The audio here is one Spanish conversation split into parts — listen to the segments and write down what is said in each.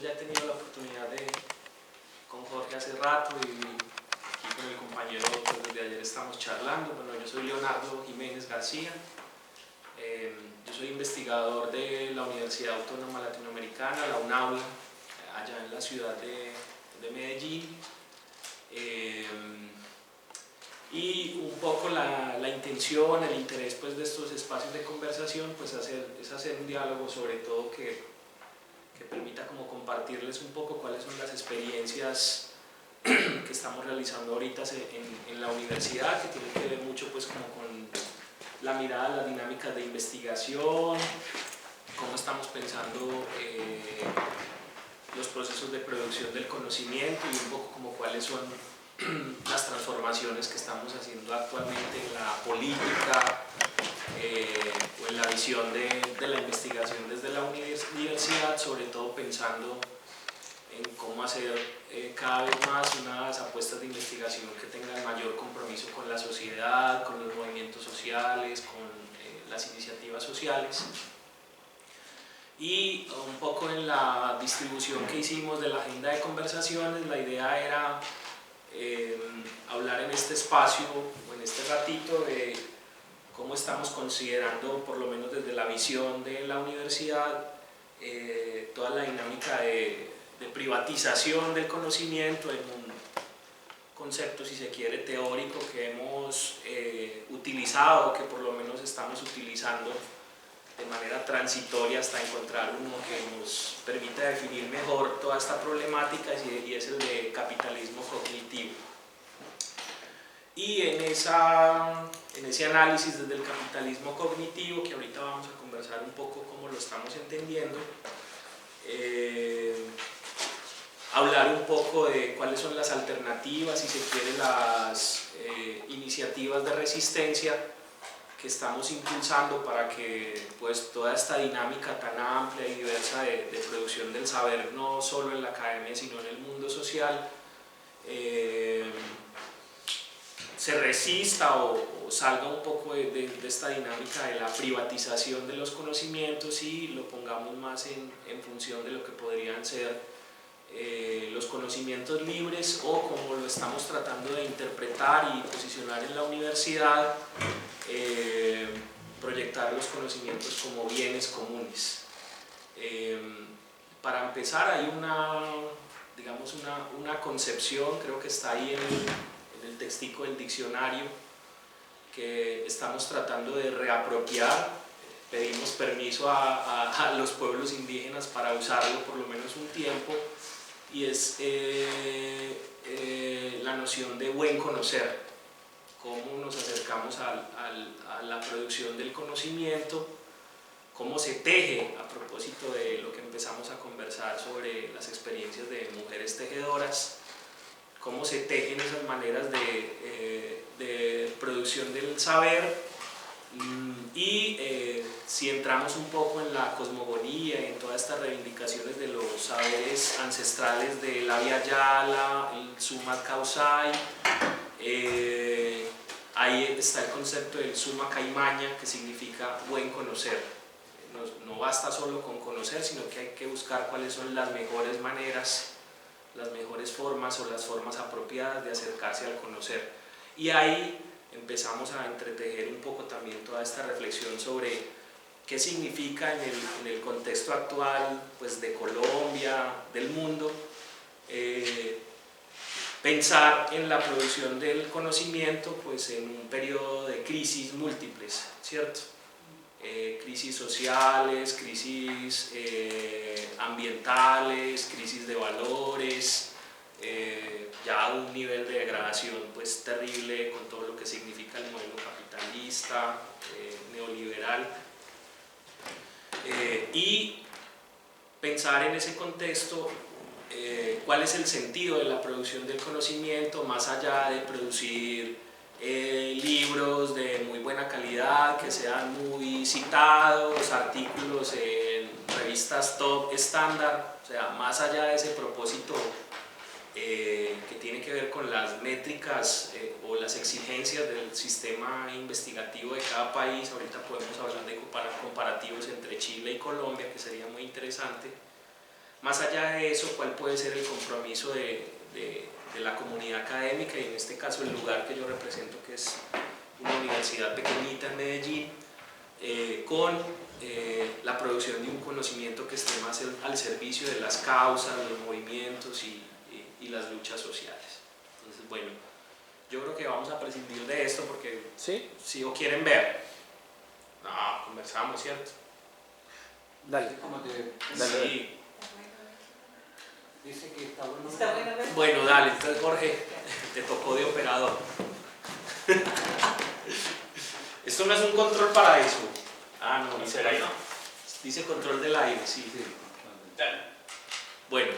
ya he tenido la oportunidad de con Jorge hace rato y aquí con el compañero pues desde ayer estamos charlando. Bueno, yo soy Leonardo Jiménez García, yo soy investigador de la Universidad Autónoma Latinoamericana, la UNAULA, allá en la ciudad de Medellín. Y un poco la intención, el interés pues, de estos espacios de conversación pues, es hacer un diálogo sobre todo que permita como compartirles un poco cuáles son las experiencias que estamos realizando ahorita en la universidad, que tienen que ver mucho pues, como con la mirada a las dinámicas de investigación, cómo estamos pensando los procesos de producción del conocimiento y un poco como cuáles son las transformaciones que estamos haciendo actualmente en la política o en la visión de la investigación desde la universidad, sobre todo pensando en cómo hacer cada vez más unas apuestas de investigación que tengan mayor compromiso con la sociedad, con los movimientos sociales, con las iniciativas sociales. Y un poco en la distribución que hicimos de la agenda de conversaciones, la idea era hablar en este espacio o en este ratito de cómo estamos considerando, por lo menos desde la visión de la universidad, toda la dinámica de privatización del conocimiento en un concepto, si se quiere, teórico que hemos utilizado, que por lo menos estamos utilizando de manera transitoria hasta encontrar uno que nos permita definir mejor toda esta problemática, y es el de capitalismo cognitivo. Y en ese análisis desde el capitalismo cognitivo, que ahorita vamos a conversar un poco cómo lo estamos entendiendo, hablar un poco de cuáles son las alternativas, si se quiere, las iniciativas de resistencia que estamos impulsando para que pues, toda esta dinámica tan amplia y diversa de producción del saber, no solo en la academia, sino en el mundo social, se resista o salga un poco de esta dinámica de la privatización de los conocimientos y lo pongamos más en función de lo que podrían ser los conocimientos libres, o como lo estamos tratando de interpretar y posicionar en la universidad, proyectar los conocimientos como bienes comunes. Para empezar, hay digamos una concepción, creo que está ahí en el textico del diccionario, que estamos tratando de reapropiar. Pedimos permiso a los pueblos indígenas para usarlo por lo menos un tiempo, y es la noción de buen conocer, cómo nos acercamos a la producción del conocimiento, cómo se teje, a propósito de lo que empezamos a conversar sobre las experiencias de mujeres tejedoras, cómo se tejen esas maneras de producción del saber. Y si entramos un poco en la cosmogonía y en todas estas reivindicaciones de los saberes ancestrales de la Via Yala, el Summa Causai, ahí está el concepto del Summa Caimaña, que significa buen conocer. No basta solo con conocer, sino que hay que buscar cuáles son las mejores maneras, las mejores formas o las formas apropiadas de acercarse al conocer. Y ahí empezamos a entretejer un poco también toda esta reflexión sobre qué significa en el contexto actual pues, de Colombia, del mundo, pensar en la producción del conocimiento pues, en un periodo de crisis múltiples, ¿cierto? Crisis sociales, crisis ambientales, crisis de valores, ya un nivel de degradación pues, terrible con todo lo que significa el modelo capitalista, neoliberal, y pensar en ese contexto cuál es el sentido de la producción del conocimiento, más allá de producir libros de muy buena calidad, que sean muy citados, artículos en revistas top estándar, o sea, más allá de ese propósito que tiene que ver con las métricas o las exigencias del sistema investigativo de cada país. Ahorita podemos hablar de comparativos entre Chile y Colombia, que sería muy interesante. Más allá de eso, ¿cuál puede ser el compromiso de la comunidad académica y en este caso el lugar que yo represento, que es una universidad pequeñita en Medellín, con la producción de un conocimiento que esté más al servicio de las causas, los movimientos y las luchas sociales? Entonces, bueno, yo creo que vamos a prescindir de esto porque ¿Sí? si lo quieren ver, no, conversamos, ¿cierto? Dale. Dale. Sí. Dice que está bueno. Está bueno, ¿verdad? Bueno, dale, entonces Jorge, te tocó de operador. Esto no es un control para eso. Ah, no, dice el aire. Dice control del aire, sí. Bueno,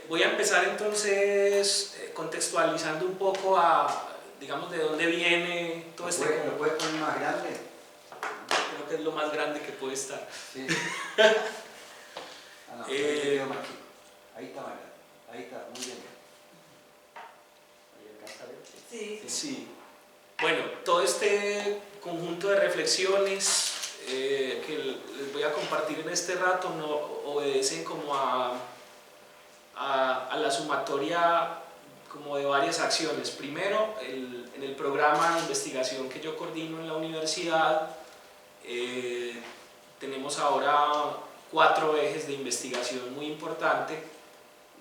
voy a empezar entonces contextualizando un poco digamos, de dónde viene todo este... ¿Lo puedes poner más grande? Creo que es lo más grande que puede estar. Sí. No, ahí está más grande. Ahí está, muy bien. Ahí alcanza a ver. Sí. Sí. Bueno, todo este conjunto de reflexiones que les voy a compartir en este rato no obedecen como a la sumatoria como de varias acciones. Primero, en el programa de investigación que yo coordino en la universidad, tenemos ahora 4 ejes de investigación muy importantes.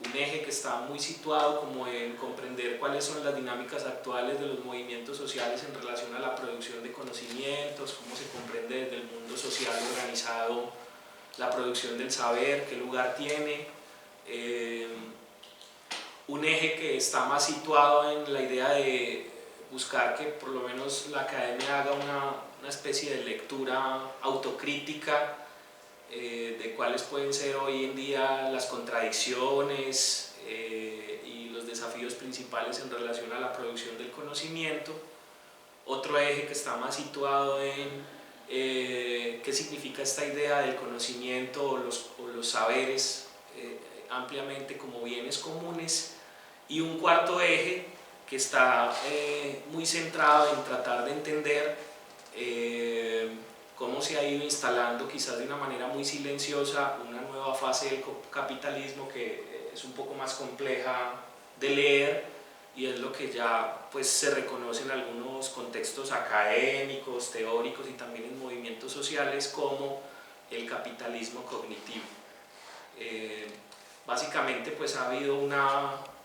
Un eje que está muy situado como en comprender cuáles son las dinámicas actuales de los movimientos sociales en relación a la producción de conocimientos, cómo se comprende desde el mundo social organizado la producción del saber, qué lugar tiene. Un eje que está más situado en la idea de buscar que por lo menos la academia haga una especie de lectura autocrítica de cuáles pueden ser hoy en día las contradicciones y los desafíos principales en relación a la producción del conocimiento. Otro eje que está más situado en qué significa esta idea del conocimiento o los saberes ampliamente como bienes comunes. Y un cuarto eje que está muy centrado en tratar de entender cómo se ha ido instalando quizás de una manera muy silenciosa una nueva fase del capitalismo que es un poco más compleja de leer y es lo que ya pues, se reconoce en algunos contextos académicos, teóricos y también en movimientos sociales como el capitalismo cognitivo. Básicamente pues ha habido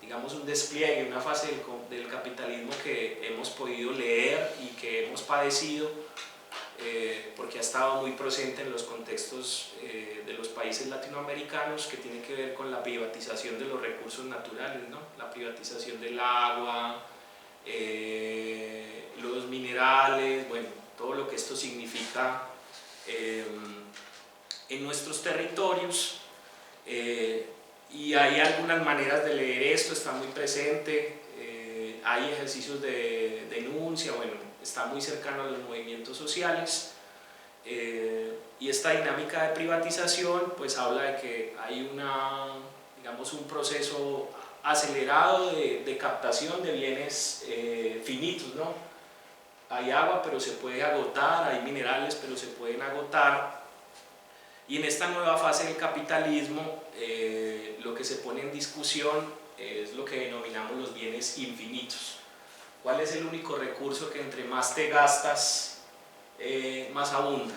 digamos un despliegue, una fase del capitalismo que hemos podido leer y que hemos padecido porque ha estado muy presente en los contextos de los países latinoamericanos, que tiene que ver con la privatización de los recursos naturales, ¿no? La privatización del agua, los minerales, bueno, todo lo que esto significa en nuestros territorios. Y hay algunas maneras de leer esto, está muy presente, hay ejercicios de denuncia, bueno, está muy cercano a los movimientos sociales, y esta dinámica de privatización pues habla de que hay digamos, un proceso acelerado de captación de bienes finitos, ¿no? Hay agua pero se puede agotar, hay minerales pero se pueden agotar. Y en esta nueva fase del capitalismo lo que se pone en discusión es lo que denominamos los bienes infinitos. ¿Cuál es el único recurso que entre más te gastas, más abunda?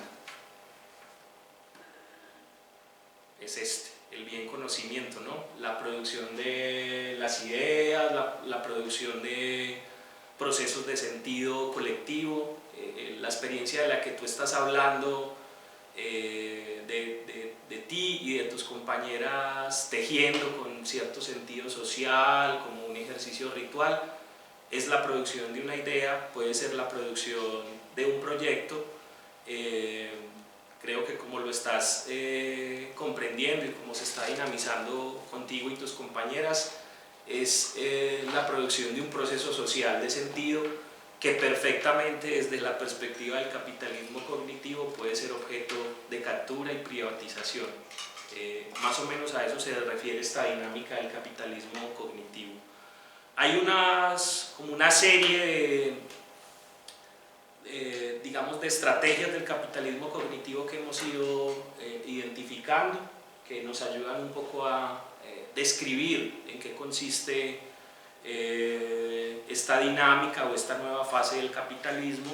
Es este, el bien conocimiento, ¿no? La producción de las ideas, la producción de procesos de sentido colectivo, la experiencia de la que tú estás hablando, de ti y de tus compañeras tejiendo con cierto sentido social, como un ejercicio ritual, es la producción de una idea, puede ser la producción de un proyecto. Creo que como lo estás comprendiendo y como se está dinamizando contigo y tus compañeras, es la producción de un proceso social de sentido que perfectamente desde la perspectiva del capitalismo cognitivo puede ser objeto de captura y privatización. Más o menos a eso se refiere esta dinámica del capitalismo cognitivo. Hay como una serie digamos, de estrategias del capitalismo cognitivo que hemos ido identificando. que nos ayudan un poco a describir en qué consiste esta dinámica o esta nueva fase del capitalismo,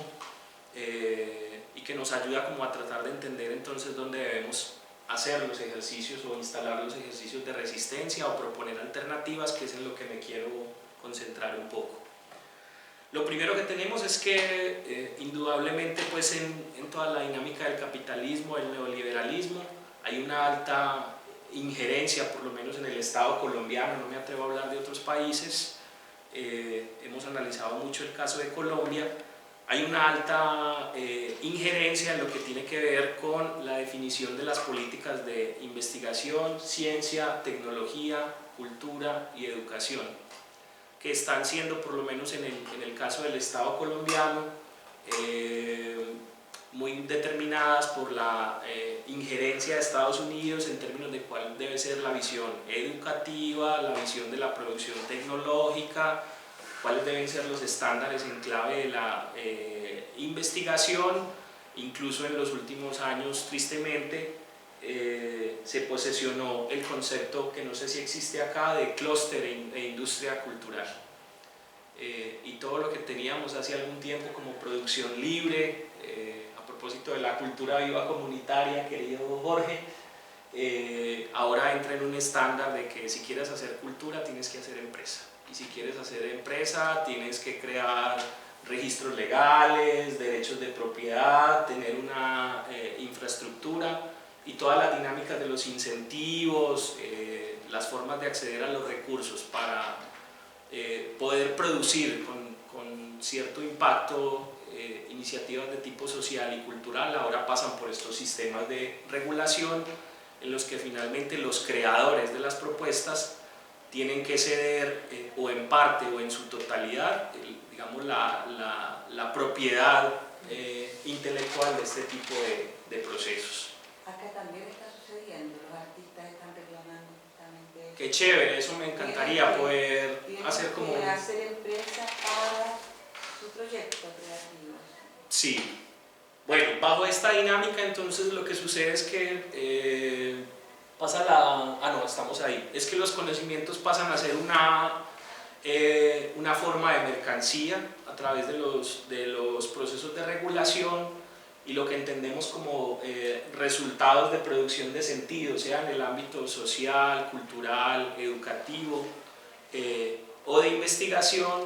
y que nos ayuda como a tratar de entender entonces dónde debemos hacer los ejercicios o instalar los ejercicios de resistencia o proponer alternativas, que es en lo que me quiero concentrar un poco. Lo primero que tenemos es que indudablemente pues en toda la dinámica del capitalismo, el neoliberalismo, hay una alta injerencia, por lo menos en el Estado colombiano, no me atrevo a hablar de otros países, hemos analizado mucho el caso de Colombia. Hay una alta injerencia en lo que tiene que ver con la definición de las políticas de investigación, ciencia, tecnología, cultura y educación, que están siendo, por lo menos en el caso del Estado colombiano, muy determinadas por la injerencia de Estados Unidos en términos de cuál debe ser la visión educativa, la visión de la producción tecnológica, cuáles deben ser los estándares en clave de la investigación. Incluso en los últimos años, tristemente, se posesionó el concepto, que no sé si existe acá, de clúster e industria cultural. Y todo lo que teníamos hace algún tiempo como producción libre, a propósito de la cultura viva comunitaria, querido Jorge, ahora entra en un estándar de que si quieres hacer cultura tienes que hacer empresa. Y si quieres hacer empresa, tienes que crear registros legales, derechos de propiedad, tener una infraestructura y todas las dinámicas de los incentivos, las formas de acceder a los recursos para poder producir con cierto impacto iniciativas de tipo social y cultural, ahora pasan por estos sistemas de regulación en los que finalmente los creadores de las propuestas tienen que ceder o en parte o en su totalidad, digamos, la propiedad intelectual de este tipo de procesos. Acá también está sucediendo, los artistas están reclamando justamente. Qué chévere, eso me encantaría poder hacer como... hacer empresas para su proyecto creativo. Sí. Bueno, bajo esta dinámica entonces lo que sucede es que pasa la... Ah, no, estamos ahí. Es que los conocimientos pasan a ser una forma de mercancía a través de los procesos de regulación y lo que entendemos como resultados de producción de sentido, sea en el ámbito social, cultural, educativo o de investigación,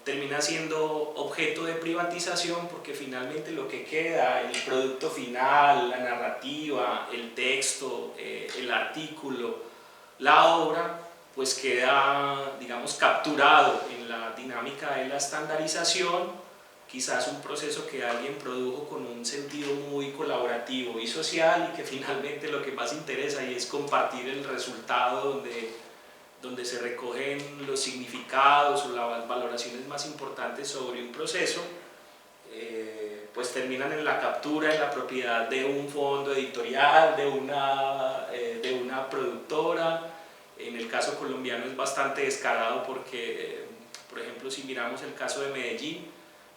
termina siendo objeto de privatización, porque finalmente lo que queda, el producto final, la narrativa, el texto, el artículo, la obra, pues queda, digamos, capturado en la dinámica de la estandarización, quizás un proceso que alguien produjo con un sentido muy colaborativo y social, y que finalmente lo que más interesa y es compartir el resultado donde se recogen los significados o las valoraciones más importantes sobre un proceso, pues terminan en la captura de la propiedad de un fondo editorial, de una productora. En el caso colombiano es bastante descarado porque, por ejemplo, si miramos el caso de Medellín,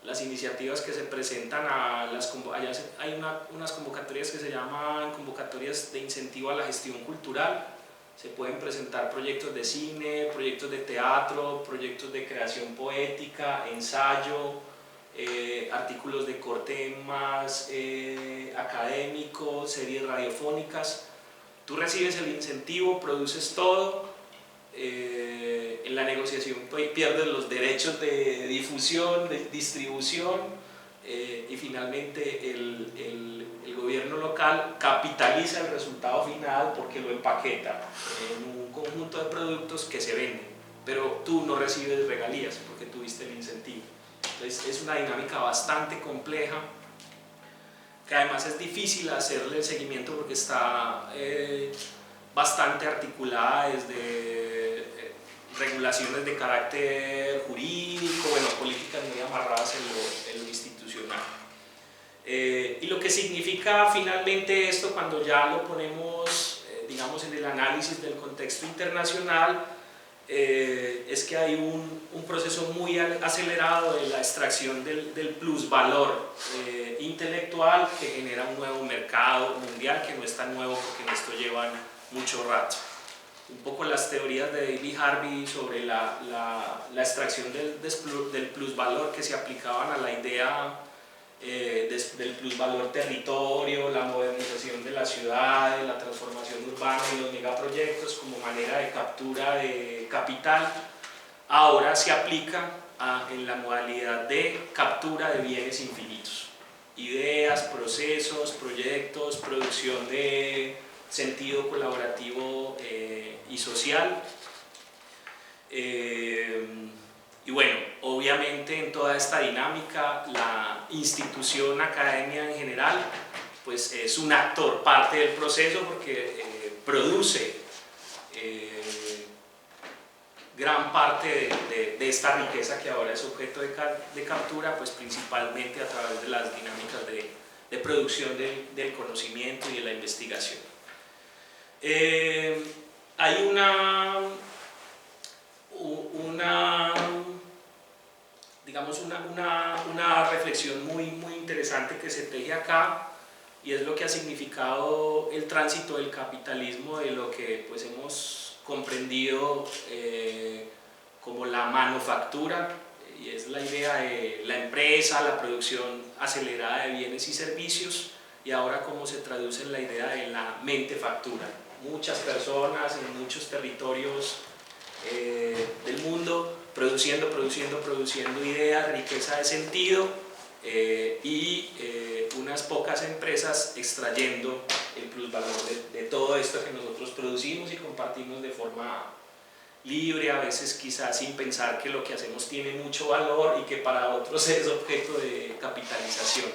las iniciativas que se presentan allá hay unas convocatorias que se llaman convocatorias de incentivo a la gestión cultural. Se pueden presentar proyectos de cine, proyectos de teatro, proyectos de creación poética, ensayo, artículos de corte más académico, series radiofónicas. Tú recibes el incentivo, produces todo, en la negociación pierdes los derechos de difusión, de distribución, y finalmente el gobierno local capitaliza el resultado final porque lo empaqueta en un conjunto de productos que se venden, pero tú no recibes regalías porque tuviste el incentivo. Entonces es una dinámica bastante compleja, que además es difícil hacerle el seguimiento porque está bastante articulada desde regulaciones de carácter jurídico, bueno, políticas muy amarradas en lo institucional. Y lo que significa finalmente esto cuando ya lo ponemos, digamos, en el análisis del contexto internacional, es que hay un proceso muy acelerado de la extracción del plusvalor intelectual que genera un nuevo mercado mundial que no es tan nuevo porque en esto llevan mucho rato. Un poco las teorías de David Harvey sobre la extracción del plusvalor que se aplicaban a la idea del plusvalor territorio, la modernización de las ciudades, la transformación urbana y los megaproyectos como manera de captura de capital, ahora se aplica en la modalidad de captura de bienes infinitos. Ideas, procesos, proyectos, producción de sentido colaborativo y social. Y bueno, obviamente en toda esta dinámica la institución academia en general pues es un actor, parte del proceso porque produce gran parte de esta riqueza que ahora es objeto de captura, pues principalmente a través de las dinámicas de producción del conocimiento y de la investigación. Hay una reflexión muy interesante que se teje acá, y es lo que ha significado el tránsito del capitalismo de lo que pues hemos comprendido como la manufactura, y es la idea de la empresa, la producción acelerada de bienes y servicios, y ahora cómo se traduce en la idea de la mentefactura. Muchas personas en muchos territorios del mundo produciendo ideas, riqueza de sentido, y unas pocas empresas extrayendo el plusvalor de todo esto que nosotros producimos y compartimos de forma libre, a veces quizás sin pensar que lo que hacemos tiene mucho valor y que para otros es objeto de capitalización.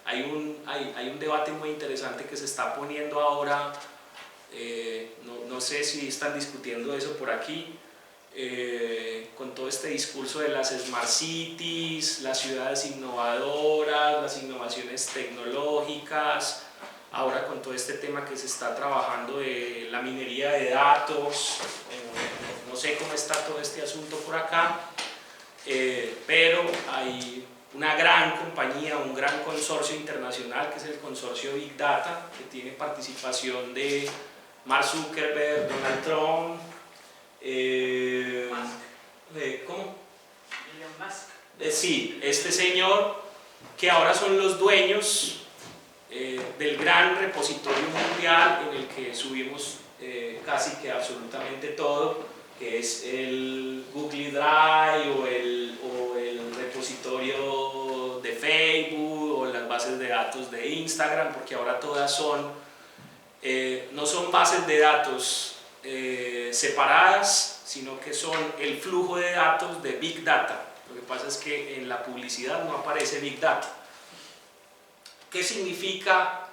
Hay un debate muy interesante que se está poniendo ahora, no sé si están discutiendo eso por aquí, con todo este discurso de las smart cities, las ciudades innovadoras, las innovaciones tecnológicas, ahora con todo este tema que se está trabajando de la minería de datos, no sé cómo está todo este asunto por acá, pero hay una gran compañía, un gran consorcio internacional que es el consorcio Big Data, que tiene participación de Mark Zuckerberg, Donald Trump, ¿cómo? Elon Musk. Sí, este señor, que ahora son los dueños del gran repositorio mundial en el que subimos casi que absolutamente todo, que es el Google Drive o el repositorio de Facebook o las bases de datos de Instagram, porque ahora todas son, no son bases de datos separadas, sino que son el flujo de datos de Big Data. Lo que pasa es que en la publicidad no aparece Big Data. ¿Qué significa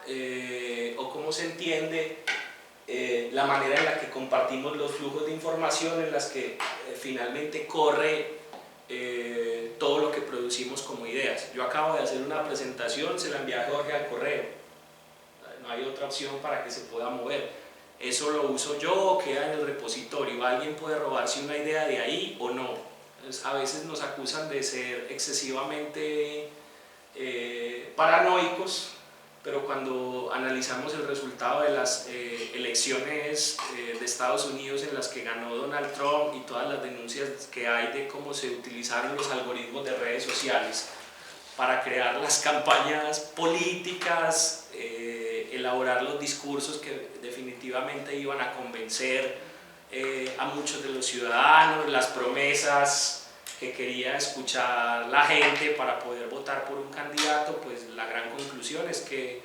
o cómo se entiende la manera en la que compartimos los flujos de información en las que finalmente corre todo lo que producimos como ideas? Yo acabo de hacer una presentación, se la envié a Jorge al correo, no hay otra opción para que se pueda mover. Eso lo uso yo, queda en el repositorio, alguien puede robarse una idea de ahí o no. Entonces, a veces nos acusan de ser excesivamente paranoicos, pero cuando analizamos el resultado de las elecciones de Estados Unidos en las que ganó Donald Trump y todas las denuncias que hay de cómo se utilizaron los algoritmos de redes sociales para crear las campañas políticas, elaborar los discursos que definitivamente iban a convencer a muchos de los ciudadanos, las promesas que quería escuchar la gente para poder votar por un candidato, pues la gran conclusión es que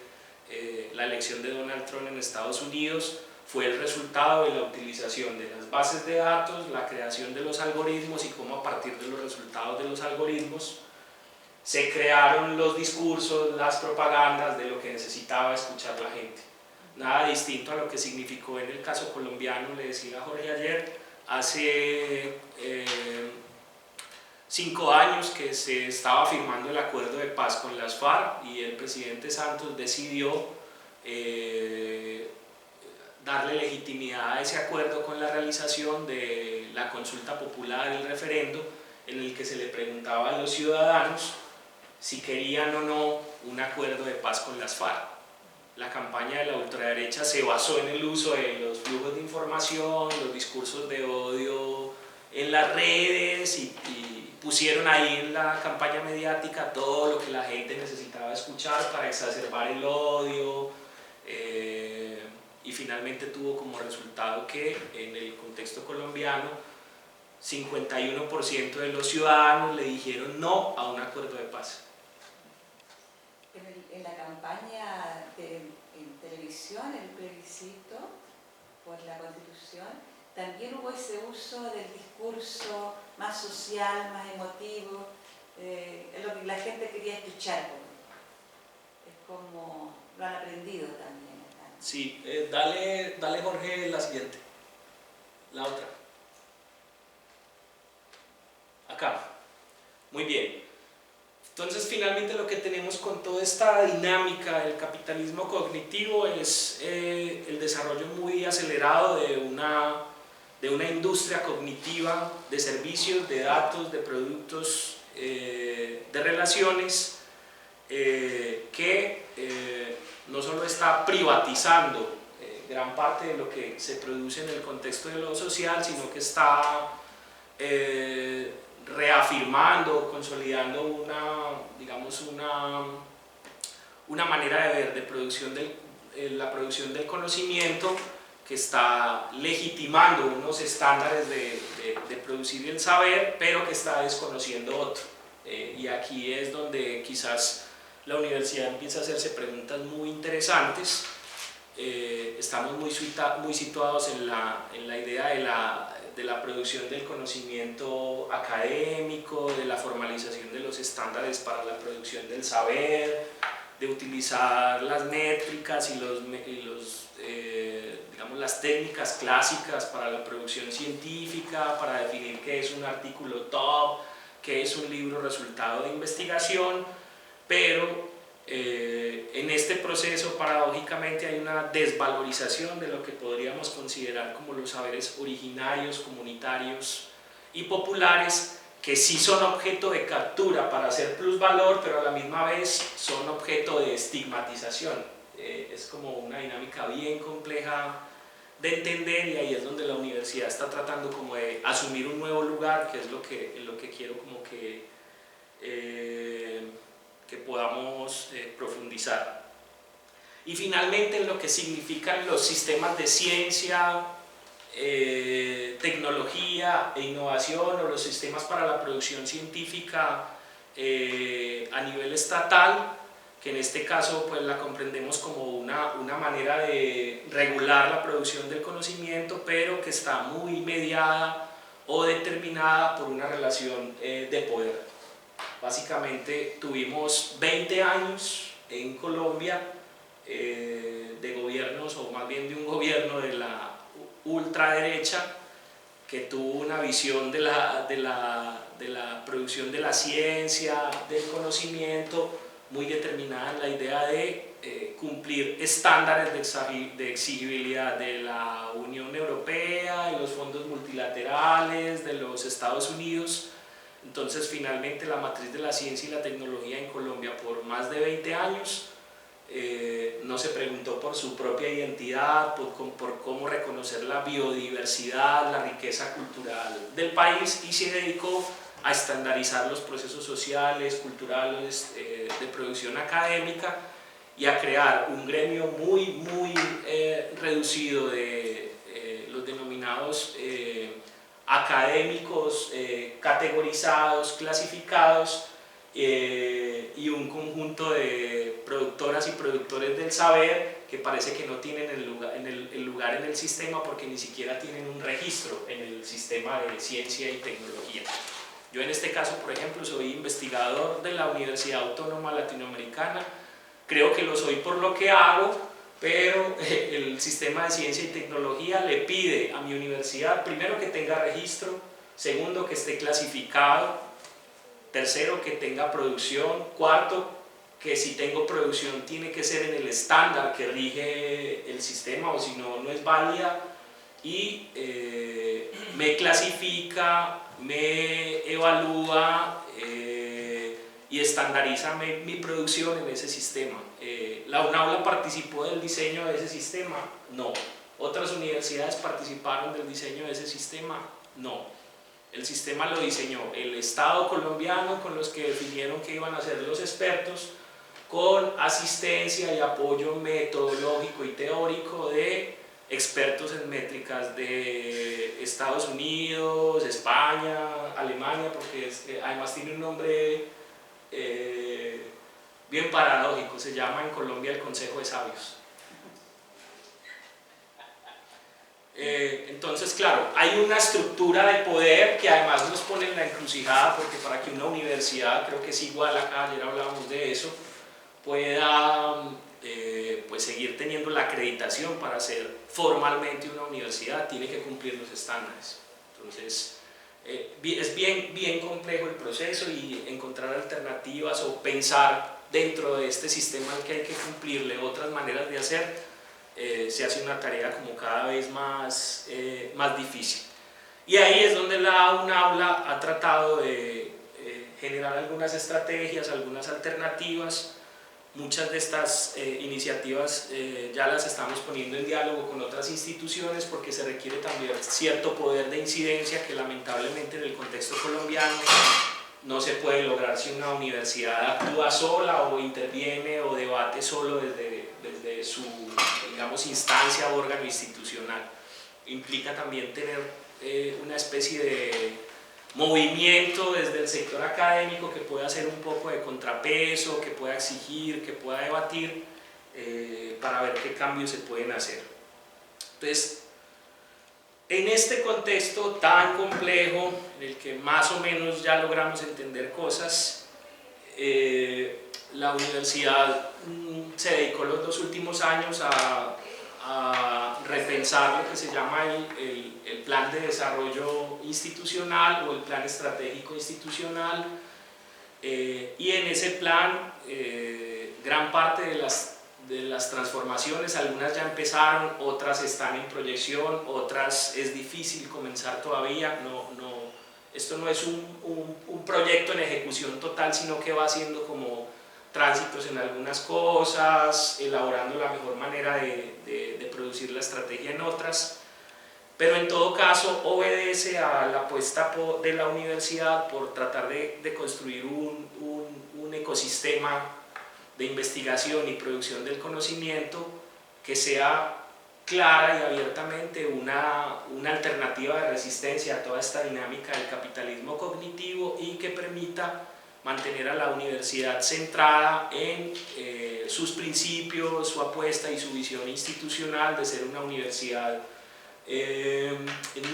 la elección de Donald Trump en Estados Unidos fue el resultado de la utilización de las bases de datos, la creación de los algoritmos y cómo a partir de los resultados de los algoritmos se crearon los discursos, las propagandas de lo que necesitaba escuchar la gente. Nada distinto a lo que significó en el caso colombiano, le decía a Jorge ayer, hace 5 años que se estaba firmando el acuerdo de paz con las FARC y el presidente Santos decidió darle legitimidad a ese acuerdo con la realización de la consulta popular, el referendo, en el que se le preguntaba a los ciudadanos si querían o no un acuerdo de paz con las FARC. La campaña de la ultraderecha se basó en el uso de los flujos de información, los discursos de odio en las redes y pusieron ahí en la campaña mediática todo lo que la gente necesitaba escuchar para exacerbar el odio, y finalmente tuvo como resultado que en el contexto colombiano 51% de los ciudadanos le dijeron no a un acuerdo de paz. En la campaña en televisión, el plebiscito por la Constitución, también hubo ese uso del discurso más social, más emotivo, lo que la gente quería escuchar. Es como lo han aprendido también. Sí, dale Jorge la siguiente, la otra. Acá, muy bien. Entonces finalmente lo que tenemos con toda esta dinámica del capitalismo cognitivo es el desarrollo muy acelerado de una industria cognitiva de servicios, de datos, de productos, de relaciones que no solo está privatizando gran parte de lo que se produce en el contexto de lo social, sino que está reafirmando, consolidando una manera de ver de producción la producción del conocimiento que está legitimando unos estándares de producir el saber, pero que está desconociendo otro. Y aquí es donde quizás la universidad empieza a hacerse preguntas muy interesantes. Estamos muy situados en la idea de la producción del conocimiento académico, de la formalización de los estándares para la producción del saber, de utilizar las métricas y las técnicas clásicas para la producción científica, para definir qué es un artículo top, qué es un libro resultado de investigación, pero en este proceso paradójicamente hay una desvalorización de lo que podríamos considerar como los saberes originarios, comunitarios y populares, que sí son objeto de captura para hacer plusvalor, pero a la misma vez son objeto de estigmatización. Es como una dinámica bien compleja de entender, y ahí es donde la universidad está tratando como de asumir un nuevo lugar, que es lo que quiero como que podamos profundizar. Y finalmente en lo que significan los sistemas de ciencia, tecnología e innovación, o los sistemas para la producción científica a nivel estatal, que en este caso pues la comprendemos como una manera de regular la producción del conocimiento, pero que está muy mediada o determinada por una relación de poder. Básicamente tuvimos 20 años en Colombia de gobiernos, o más bien de un gobierno de la ultraderecha, que tuvo una visión de la producción de la ciencia, del conocimiento, muy determinada en la idea de cumplir estándares de exigibilidad de la Unión Europea, de los fondos multilaterales, de los Estados Unidos. Entonces finalmente la matriz de la ciencia y la tecnología en Colombia por más de 20 años no se preguntó por su propia identidad, por cómo reconocer la biodiversidad, la riqueza cultural del país, y se dedicó a estandarizar los procesos sociales, culturales, de producción académica, y a crear un gremio muy reducido de los denominados académicos categorizados, clasificados, y un conjunto de productoras y productores del saber que parece que no tienen el lugar en el sistema, porque ni siquiera tienen un registro en el sistema de ciencia y tecnología. Yo en este caso, por ejemplo, soy investigador de la Universidad Autónoma Latinoamericana. Creo que lo soy por lo que hago, pero el sistema de ciencia y tecnología le pide a mi universidad, primero, que tenga registro, segundo, que esté clasificado, tercero, que tenga producción, cuarto, que si tengo producción tiene que ser en el estándar que rige el sistema, o si no, no es válida, y me clasifica, me evalúa y estandariza mi producción en ese sistema. ¿La UNAULA participó del diseño de ese sistema? No. ¿Otras universidades participaron del diseño de ese sistema? No. El sistema lo diseñó el Estado colombiano, con los que definieron que iban a ser los expertos, con asistencia y apoyo metodológico y teórico de expertos en métricas de Estados Unidos, España, Alemania, porque además tiene un nombre bien paradójico, se llama en Colombia el Consejo de Sabios. Entonces, claro, hay una estructura de poder que además nos pone en la encrucijada, porque para que una universidad, creo que es igual acá, ayer hablábamos de eso, pueda pues seguir teniendo la acreditación para ser formalmente una universidad, tiene que cumplir los estándares. Entonces, es bien complejo el proceso, y encontrar alternativas o pensar dentro de este sistema al que hay que cumplirle otras maneras de hacer, se hace una tarea como cada vez más difícil. Y ahí es donde la UNAULA ha tratado de generar algunas estrategias, algunas alternativas. Muchas de estas iniciativas ya las estamos poniendo en diálogo con otras instituciones, porque se requiere también cierto poder de incidencia que lamentablemente en el contexto colombiano no se puede lograr si una universidad actúa sola o interviene o debate solo desde su, digamos, instancia o órgano institucional. Implica también tener una especie de movimiento desde el sector académico que pueda hacer un poco de contrapeso, que pueda exigir, que pueda debatir, para ver qué cambios se pueden hacer. Entonces, en este contexto tan complejo, en el que más o menos ya logramos entender cosas, la universidad se dedicó los 2 últimos años a repensar lo que se llama el plan de desarrollo institucional o el plan estratégico institucional, y en ese plan gran parte de las transformaciones, algunas ya empezaron, otras están en proyección, otras es difícil comenzar todavía. Esto no es un proyecto en ejecución total, sino que va haciendo como tránsitos en algunas cosas, elaborando la mejor manera de producir la estrategia en otras, pero en todo caso obedece a la apuesta de la universidad por tratar de construir un ecosistema de investigación y producción del conocimiento que sea clara y abiertamente una alternativa de resistencia a toda esta dinámica del capitalismo cognitivo, y que permita mantener a la universidad centrada en sus principios, su apuesta y su visión institucional de ser una universidad en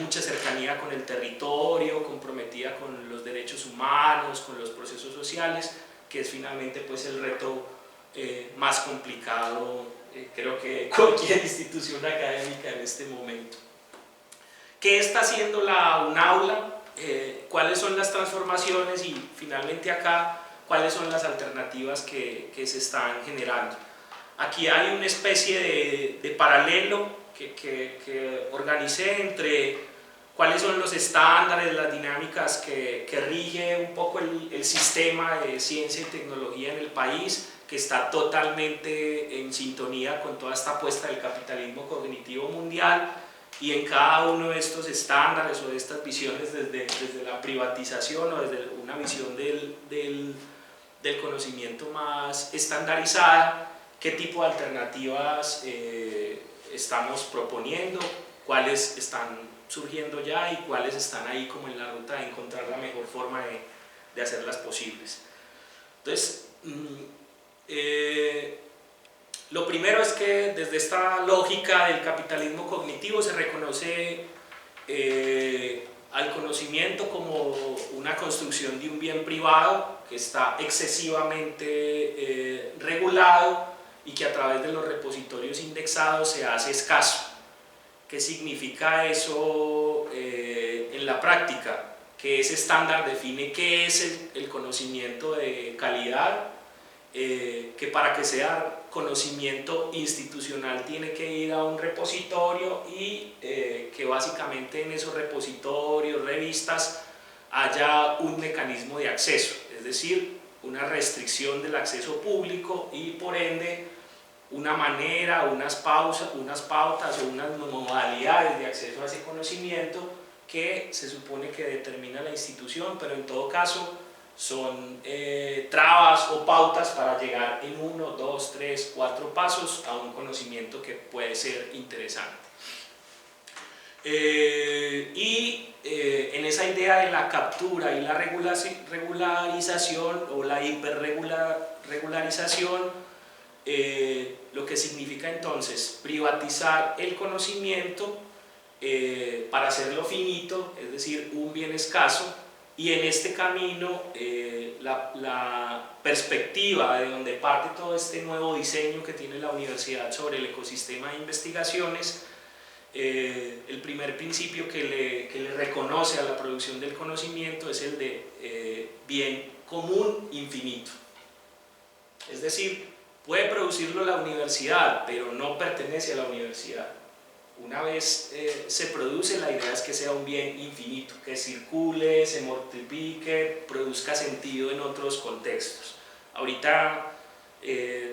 mucha cercanía con el territorio, comprometida con los derechos humanos, con los procesos sociales, que es finalmente pues el reto más complicado, creo que cualquier institución académica en este momento. ¿Qué está haciendo la UNAULA? ¿Cuáles son las transformaciones? Y finalmente acá, ¿cuáles son las alternativas que se están generando? Aquí hay una especie de paralelo que organicé entre cuáles son los estándares, las dinámicas que rige un poco el sistema de ciencia y tecnología en el país, que está totalmente en sintonía con toda esta apuesta del capitalismo cognitivo mundial, y en cada uno de estos estándares o de estas visiones desde la privatización o desde una visión del conocimiento más estandarizada, qué tipo de alternativas estamos proponiendo, cuáles están surgiendo ya y cuáles están ahí como en la ruta de encontrar la mejor forma de hacerlas posibles. Entonces, lo primero es que desde esta lógica del capitalismo cognitivo se reconoce al conocimiento como una construcción de un bien privado que está excesivamente regulado y que a través de los repositorios indexados se hace escaso. ¿Qué significa eso en la práctica? Que ese estándar define qué es el conocimiento de calidad, que para que sea conocimiento institucional tiene que ir a un repositorio y que básicamente en esos repositorios, revistas, haya un mecanismo de acceso, es decir, una restricción del acceso público y por ende una manera, unas pautas o unas modalidades de acceso a ese conocimiento que se supone que determina la institución, pero en todo caso son trabas o pautas para llegar en 1, 2, 3, 4 pasos a un conocimiento que puede ser interesante. En esa idea de la captura y la regularización o la hiperregularización, lo que significa entonces privatizar el conocimiento para hacerlo finito, es decir, un bien escaso, y en este camino la perspectiva de donde parte todo este nuevo diseño que tiene la universidad sobre el ecosistema de investigaciones, el primer principio que le reconoce a la producción del conocimiento es el de bien común infinito. Es decir, puede producirlo la universidad, pero no pertenece a la universidad. Una vez se produce, la idea es que sea un bien infinito, que circule, se multiplique, produzca sentido en otros contextos. Ahorita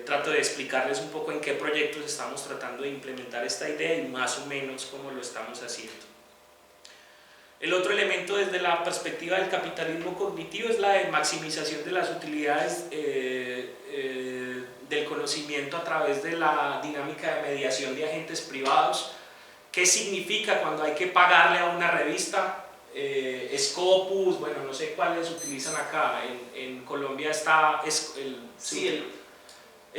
trato de explicarles un poco en qué proyectos estamos tratando de implementar esta idea y más o menos cómo lo estamos haciendo. El otro elemento desde la perspectiva del capitalismo cognitivo es la de maximización de las utilidades del conocimiento a través de la dinámica de mediación de agentes privados. ¿Qué significa cuando hay que pagarle a una revista? Scopus, bueno, no sé cuáles utilizan acá, en Colombia está el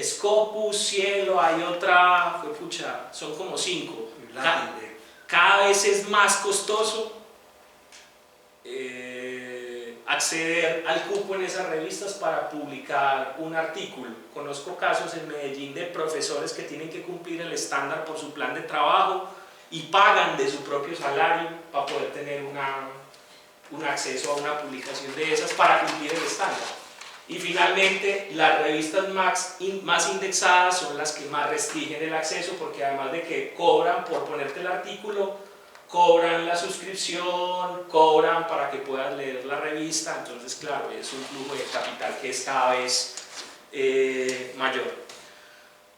Scopus, Cielo, hay otra, pucha, son como 5. Cada vez es más costoso acceder al cupo en esas revistas para publicar un artículo. Conozco casos en Medellín de profesores que tienen que cumplir el estándar por su plan de trabajo y pagan de su propio salario para poder tener un acceso a una publicación de esas para cumplir el estándar. Y finalmente, las revistas más indexadas son las que más restringen el acceso, porque además de que cobran por ponerte el artículo, cobran la suscripción, cobran para que puedas leer la revista. Entonces, claro, es un flujo de capital que es cada vez mayor.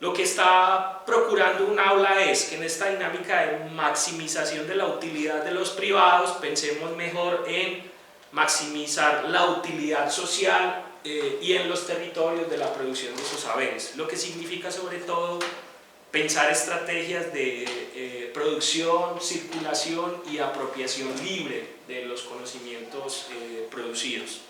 Lo que está procurando un aula es que en esta dinámica de maximización de la utilidad de los privados, pensemos mejor en maximizar la utilidad social y en los territorios de la producción de esos saberes, lo que significa sobre todo pensar estrategias de producción, circulación y apropiación libre de los conocimientos producidos.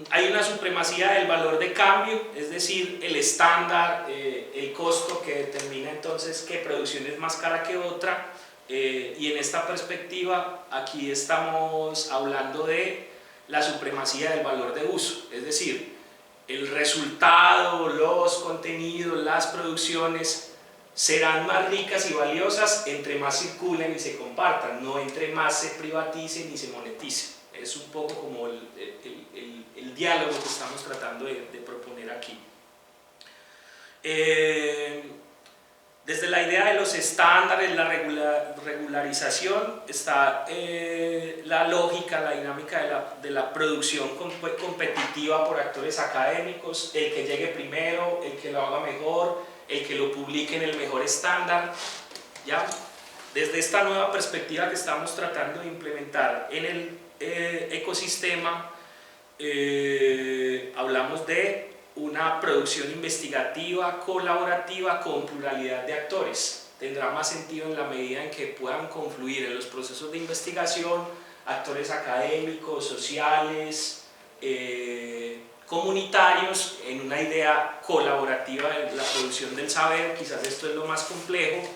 Hay una supremacía del valor de cambio, es decir, el estándar, el costo que determina entonces qué producción es más cara que otra. Y en esta perspectiva aquí estamos hablando de la supremacía del valor de uso, es decir, el resultado, los contenidos, las producciones serán más ricas y valiosas entre más circulen y se compartan, no entre más se privaticen y se moneticen. Es un poco como el diálogo que estamos tratando de proponer aquí. Desde la idea de los estándares, la regularización, está la lógica, la dinámica de la producción competitiva por actores académicos, el que llegue primero, el que lo haga mejor, el que lo publique en el mejor estándar. ¿Ya? Desde esta nueva perspectiva que estamos tratando de implementar en el ecosistema, hablamos de una producción investigativa, colaborativa, con pluralidad de actores. Tendrá más sentido en la medida en que puedan confluir en los procesos de investigación actores académicos, sociales, comunitarios, en una idea colaborativa de la producción del saber. Quizás esto es lo más complejo,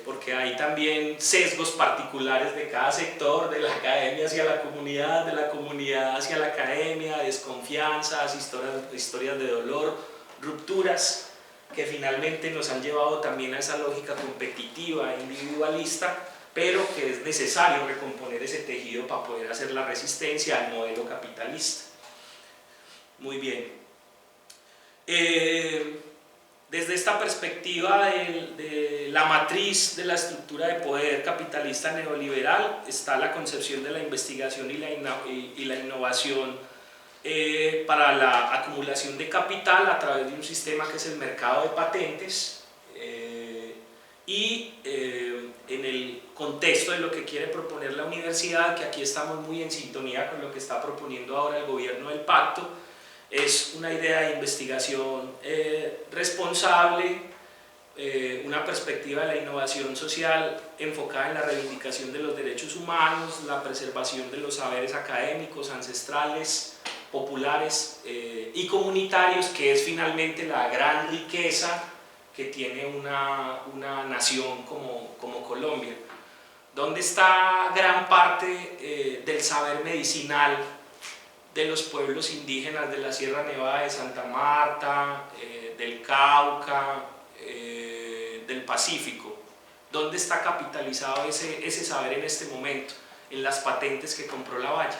porque hay también sesgos particulares de cada sector, de la academia hacia la comunidad, de la comunidad hacia la academia, desconfianzas, historias de dolor, rupturas que finalmente nos han llevado también a esa lógica competitiva e individualista, pero que es necesario recomponer ese tejido para poder hacer la resistencia al modelo capitalista. Muy bien. Desde esta perspectiva de la matriz de la estructura de poder capitalista neoliberal está la concepción de la investigación y la innovación para la acumulación de capital a través de un sistema que es el mercado de patentes y en el contexto de lo que quiere proponer la universidad, que aquí estamos muy en sintonía con lo que está proponiendo ahora el gobierno del pacto, es una idea de investigación responsable, una perspectiva de la innovación social enfocada en la reivindicación de los derechos humanos, la preservación de los saberes académicos, ancestrales, populares y comunitarios, que es finalmente la gran riqueza que tiene una nación como Colombia. ¿Dónde está gran parte del saber medicinal de los pueblos indígenas de la Sierra Nevada de Santa Marta, del Cauca, del Pacífico? ¿Dónde está capitalizado ese saber en este momento? En las patentes que compró la Bayer,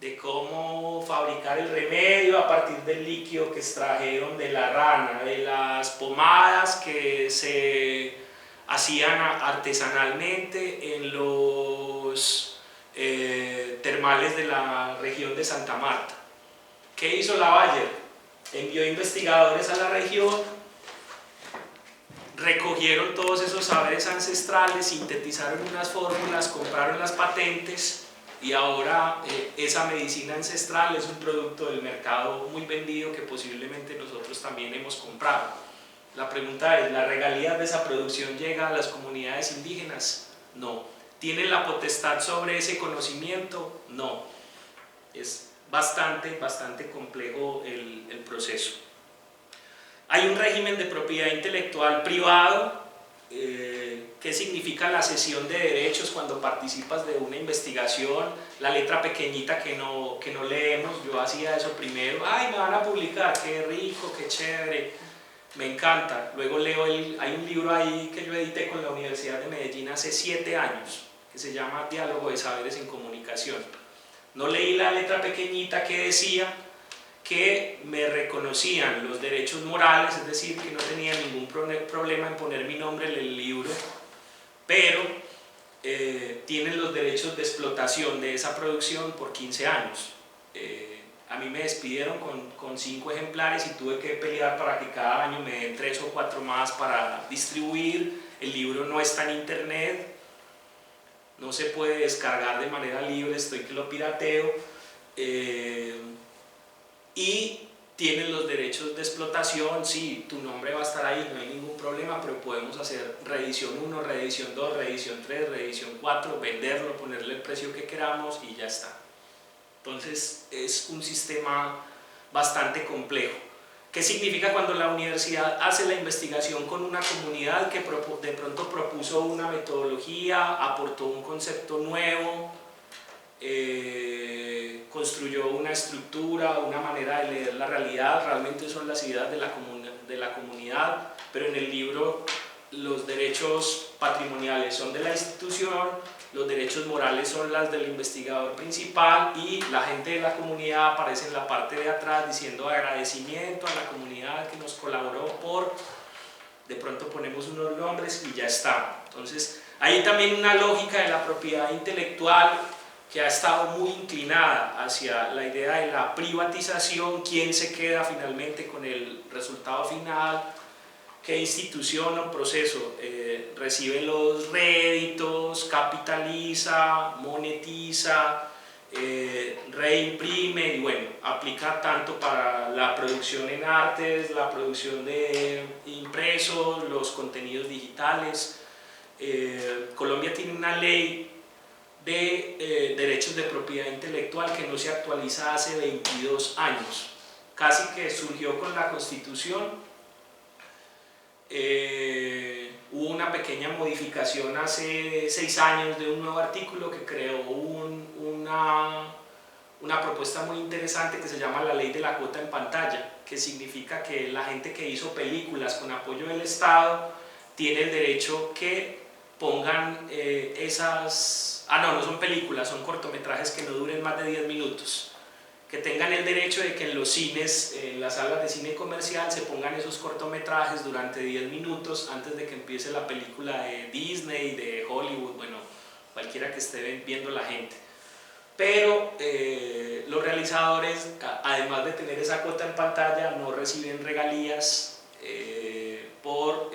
de cómo fabricar el remedio a partir del líquido que extrajeron de la rana, de las pomadas que se hacían artesanalmente en los termales de la región de Santa Marta. ¿Qué hizo la Bayer? Envió investigadores a la región, recogieron todos esos saberes ancestrales, sintetizaron unas fórmulas, compraron las patentes y ahora esa medicina ancestral es un producto del mercado muy vendido que posiblemente nosotros también hemos comprado. La pregunta es, ¿la regalía de esa producción llega a las comunidades indígenas? No. ¿Tienen la potestad sobre ese conocimiento? No. Es bastante complejo el proceso. Hay un régimen de propiedad intelectual privado. ¿Qué significa la cesión de derechos cuando participas de una investigación? La letra pequeñita que no leemos, yo hacía eso primero, ¡ay, me van a publicar! ¡Qué rico, qué chévere! Me encanta. Luego leo, hay un libro ahí que yo edité con la Universidad de Medellín hace 7 años, que se llama Diálogo de Saberes en Comunicación. No leí la letra pequeñita que decía que me reconocían los derechos morales, es decir, que no tenía ningún problema en poner mi nombre en el libro, pero tienen los derechos de explotación de esa producción por 15 años. A mí me despidieron con 5 ejemplares y tuve que pelear para que cada año me den 3 o 4 más para distribuir. El libro no está en internet, no se puede descargar de manera libre, estoy que lo pirateo. Y tienen los derechos de explotación, sí, tu nombre va a estar ahí, no hay ningún problema, pero podemos hacer reedición 1, reedición 2, reedición 3, reedición 4, venderlo, ponerle el precio que queramos y ya está. Entonces es un sistema bastante complejo. ¿Qué significa cuando la universidad hace la investigación con una comunidad que de pronto propuso una metodología, aportó un concepto nuevo, construyó una estructura, una manera de leer la realidad? Realmente son las ideas de la comunidad, pero en el libro los derechos patrimoniales son de la institución, los derechos morales son las del investigador principal y la gente de la comunidad aparece en la parte de atrás diciendo agradecimiento a la comunidad que nos colaboró por... De pronto ponemos unos nombres y ya está. Entonces hay también una lógica de la propiedad intelectual que ha estado muy inclinada hacia la idea de la privatización, quién se queda finalmente con el resultado final, qué institución o proceso recibe los réditos, capitaliza, monetiza, reimprime y bueno, aplica tanto para la producción en artes, la producción de impresos, los contenidos digitales. Colombia tiene una ley de derechos de propiedad intelectual que no se actualiza hace 22 años, casi que surgió con la Constitución. Hubo una pequeña modificación hace 6 años de un nuevo artículo que creó una propuesta muy interesante que se llama la ley de la cuota en pantalla, que significa que la gente que hizo películas con apoyo del Estado tiene el derecho que pongan esas... no son películas, son cortometrajes que no duren más de 10 minutos. Que tengan el derecho de que en los cines, en las salas de cine comercial, se pongan esos cortometrajes durante 10 minutos antes de que empiece la película de Disney, de Hollywood, bueno, cualquiera que esté viendo la gente. Pero los realizadores, además de tener esa cuota en pantalla, no reciben regalías por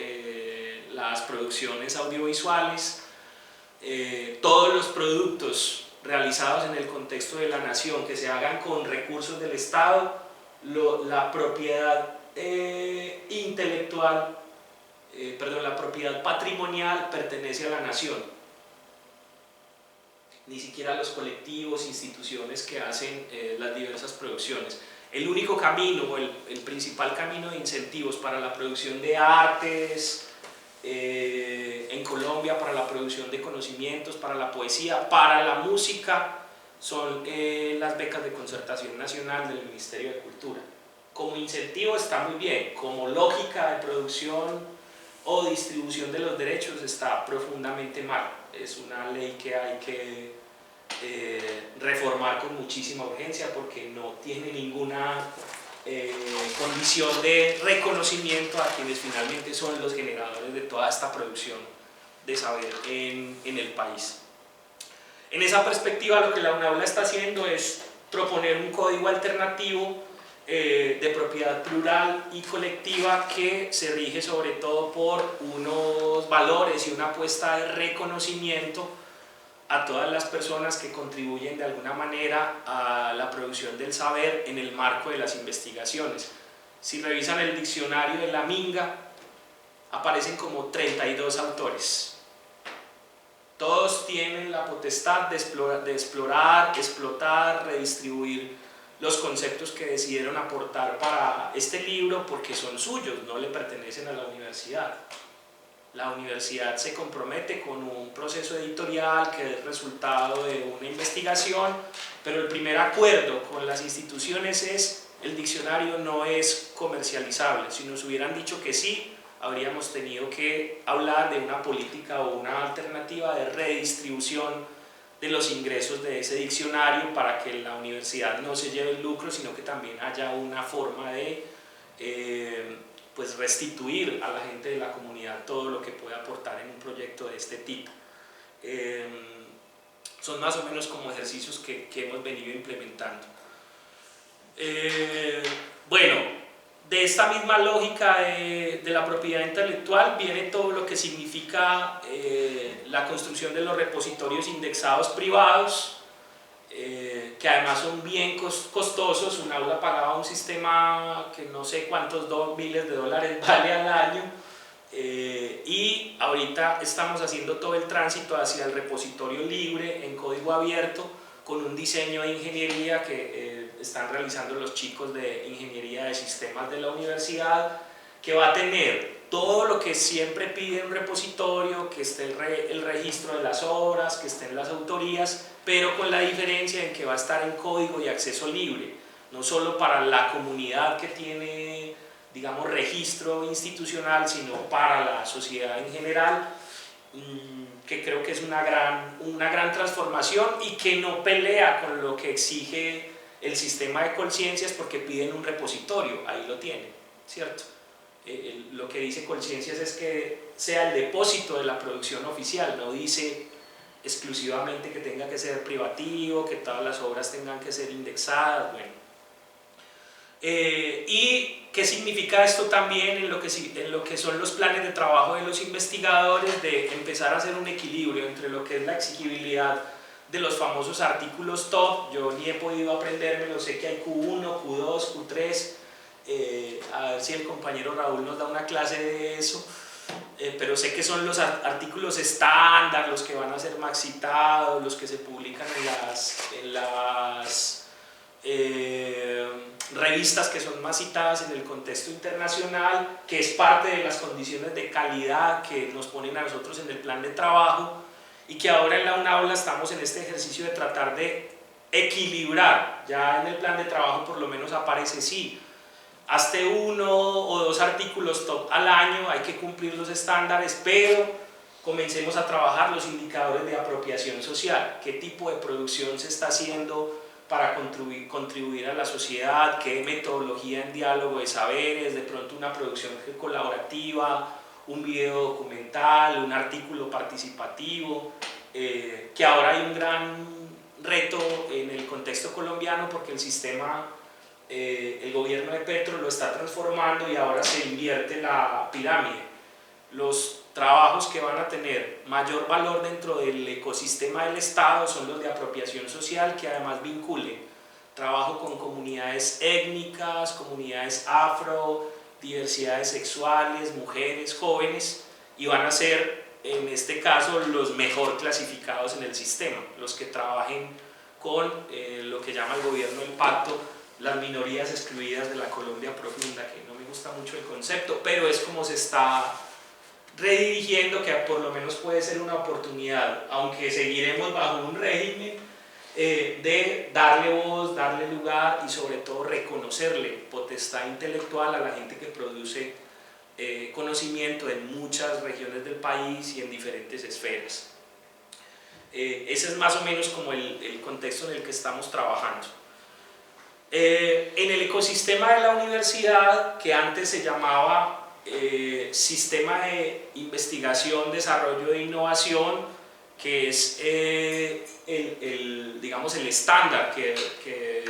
las producciones audiovisuales. Todos los productos realizados en el contexto de la nación que se hagan con recursos del Estado, la propiedad la propiedad patrimonial pertenece a la nación. Ni siquiera a los colectivos, instituciones que hacen las diversas producciones. El único camino, o el principal camino de incentivos para la producción de artes en Colombia, para la producción de conocimientos, para la poesía, para la música, son las becas de concertación nacional del Ministerio de Cultura. Como incentivo está muy bien, como lógica de producción o distribución de los derechos está profundamente mal. Es una ley que hay que reformar con muchísima urgencia porque no tiene ninguna condición de reconocimiento a quienes finalmente son los generadores de toda esta producción de saber en el país. En esa perspectiva, lo que la UNAULA está haciendo es proponer un código alternativo de propiedad plural y colectiva que se rige sobre todo por unos valores y una apuesta de reconocimiento a todas las personas que contribuyen de alguna manera a la producción del saber en el marco de las investigaciones. Si revisan el diccionario de la Minga, aparecen como 32 autores. Todos tienen la potestad de explorar, explotar, redistribuir los conceptos que decidieron aportar para este libro porque son suyos, no le pertenecen a la universidad. La universidad se compromete con un proceso editorial que es resultado de una investigación, pero el primer acuerdo con las instituciones es: el diccionario no es comercializable. Si nos hubieran dicho que sí, habríamos tenido que hablar de una política o una alternativa de redistribución de los ingresos de ese diccionario para que la universidad no se lleve el lucro, sino que también haya una forma de pues restituir a la gente de la comunidad todo lo que puede aportar en un proyecto de este tipo. Son más o menos como ejercicios que hemos venido implementando. Bueno, de esta misma lógica de la propiedad intelectual viene todo lo que significa la construcción de los repositorios indexados privados, que además son bien costosos. UNAULA pagaba un sistema que no sé cuántos miles de dólares vale al año, y ahorita estamos haciendo todo el tránsito hacia el repositorio libre en código abierto con un diseño de ingeniería que están realizando los chicos de Ingeniería de Sistemas de la universidad, que va a tener todo lo que siempre pide un repositorio, que esté el registro de las obras, que estén las autorías, pero con la diferencia en que va a estar en código y acceso libre, no solo para la comunidad que tiene, digamos, registro institucional, sino para la sociedad en general, que creo que es una gran transformación y que no pelea con lo que exige el sistema de Colciencias, porque piden un repositorio, ahí lo tienen, ¿cierto? Lo que dice Colciencias es que sea el depósito de la producción oficial, no dice exclusivamente que tenga que ser privativo, que todas las obras tengan que ser indexadas, bueno. ¿Y qué significa esto también en lo que son los planes de trabajo de los investigadores, de empezar a hacer un equilibrio entre lo que es la exigibilidad de los famosos artículos top? Yo ni he podido aprendérmelo, sé que hay Q1, Q2, Q3, a ver si el compañero Raúl nos da una clase de eso, pero sé que son los artículos estándar, los que van a ser más citados, los que se publican en las revistas que son más citadas en el contexto internacional, que es parte de las condiciones de calidad que nos ponen a nosotros en el plan de trabajo, y que ahora en la UNAULA estamos en este ejercicio de tratar de equilibrar. Ya en el plan de trabajo por lo menos aparece, sí, hazte 1 o 2 artículos top al año, hay que cumplir los estándares, pero comencemos a trabajar los indicadores de apropiación social, qué tipo de producción se está haciendo para contribuir a la sociedad, qué metodología en diálogo de saberes, de pronto una producción colaborativa, un video documental, un artículo participativo, que ahora hay un gran reto en el contexto colombiano porque el sistema, el gobierno de Petro lo está transformando y ahora se invierte la pirámide. Los trabajos que van a tener mayor valor dentro del ecosistema del Estado son los de apropiación social, que además vinculen trabajo con comunidades étnicas, comunidades afro, diversidades sexuales, mujeres, jóvenes, y van a ser en este caso los mejor clasificados en el sistema, los que trabajen con lo que llama el gobierno del pacto, las minorías excluidas de la Colombia profunda, que no me gusta mucho el concepto, pero es como se está redirigiendo, que por lo menos puede ser una oportunidad, aunque seguiremos bajo un régimen, de darle voz, darle lugar y sobre todo reconocerle potestad intelectual a la gente que produce conocimiento en muchas regiones del país y en diferentes esferas. Ese es más o menos como el contexto en el que estamos trabajando. En el ecosistema de la universidad, que antes se llamaba Sistema de Investigación, Desarrollo e Innovación, que es digamos el estándar que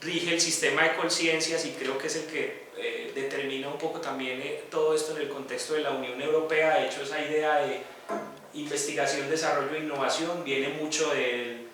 rige el sistema de Colciencias, y creo que es el que determina un poco también todo esto en el contexto de la Unión Europea. De hecho, esa idea de investigación, desarrollo e innovación viene mucho de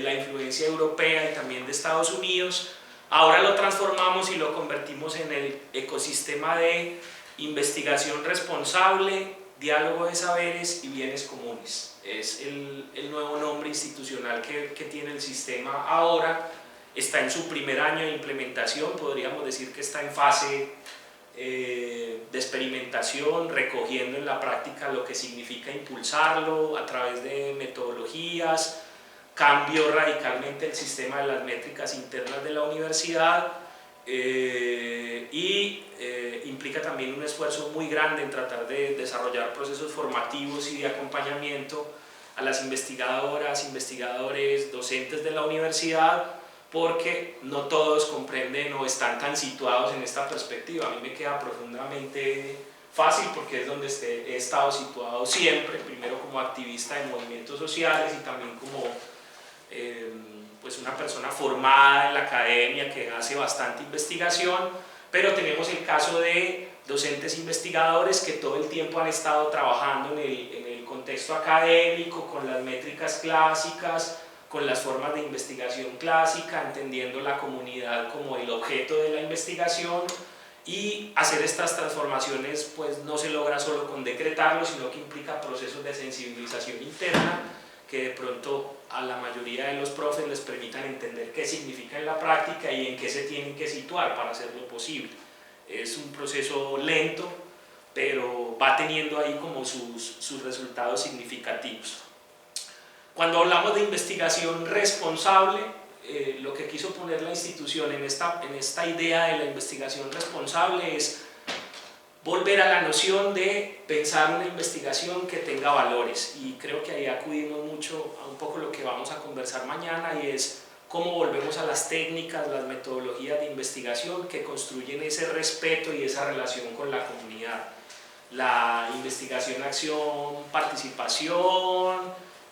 la influencia europea y también de Estados Unidos. Ahora lo transformamos y lo convertimos en el ecosistema de investigación responsable, diálogo de saberes y bienes comunes. Es el nuevo nombre institucional que tiene el sistema ahora. Está en su primer año de implementación, podríamos decir que está en fase de experimentación, recogiendo en la práctica lo que significa impulsarlo a través de metodologías. Cambió radicalmente el sistema de las métricas internas de la universidad y implica también un esfuerzo muy grande en tratar de desarrollar procesos formativos y de acompañamiento a las investigadoras, investigadores, docentes de la universidad, porque no todos comprenden o están tan situados en esta perspectiva. A mí me queda profundamente fácil porque es donde he estado situado siempre, primero como activista de movimientos sociales y también como pues una persona formada en la academia que hace bastante investigación, pero tenemos el caso de docentes investigadores que todo el tiempo han estado trabajando en el contexto académico, con las métricas clásicas, con las formas de investigación clásica, entendiendo la comunidad como el objeto de la investigación, y hacer estas transformaciones pues no se logra solo con decretarlo, sino que implica procesos de sensibilización interna que de pronto a la mayoría de los profes les permitan entender qué significa en la práctica y en qué se tienen que situar para hacerlo posible. Es un proceso lento, pero va teniendo ahí como sus resultados significativos. Cuando hablamos de investigación responsable, lo que quiso poner la institución en esta idea de la investigación responsable es volver a la noción de pensar una investigación que tenga valores, y creo que ahí acudimos mucho a un poco lo que vamos a conversar mañana, y es cómo volvemos a las técnicas, las metodologías de investigación que construyen ese respeto y esa relación con la comunidad. La investigación, acción, participación,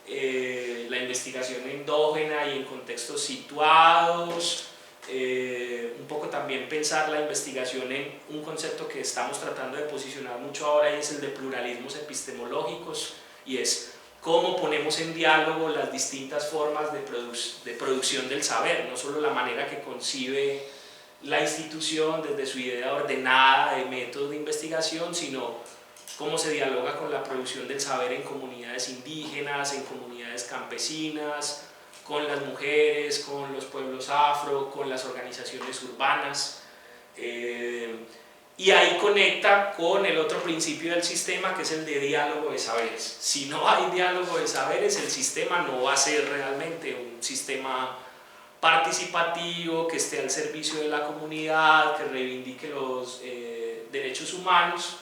la investigación endógena y en contextos situados, un poco también pensar la investigación en un concepto que estamos tratando de posicionar mucho ahora, y es el de pluralismos epistemológicos, y es cómo ponemos en diálogo las distintas formas de producción del saber, no solo la manera que concibe la institución desde su idea ordenada de métodos de investigación, sino cómo se dialoga con la producción del saber en comunidades indígenas, en comunidades campesinas, con las mujeres, con los pueblos afro, con las organizaciones urbanas, y ahí conecta con el otro principio del sistema, que es el de diálogo de saberes. Si no hay diálogo de saberes, el sistema no va a ser realmente un sistema participativo, que esté al servicio de la comunidad, que reivindique los derechos humanos,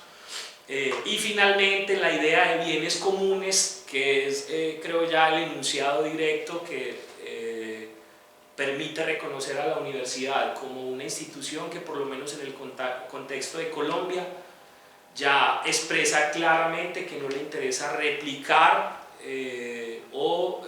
Y finalmente la idea de bienes comunes, que es creo ya el enunciado directo que permite reconocer a la universidad como una institución que por lo menos en el contexto de Colombia ya expresa claramente que no le interesa replicar o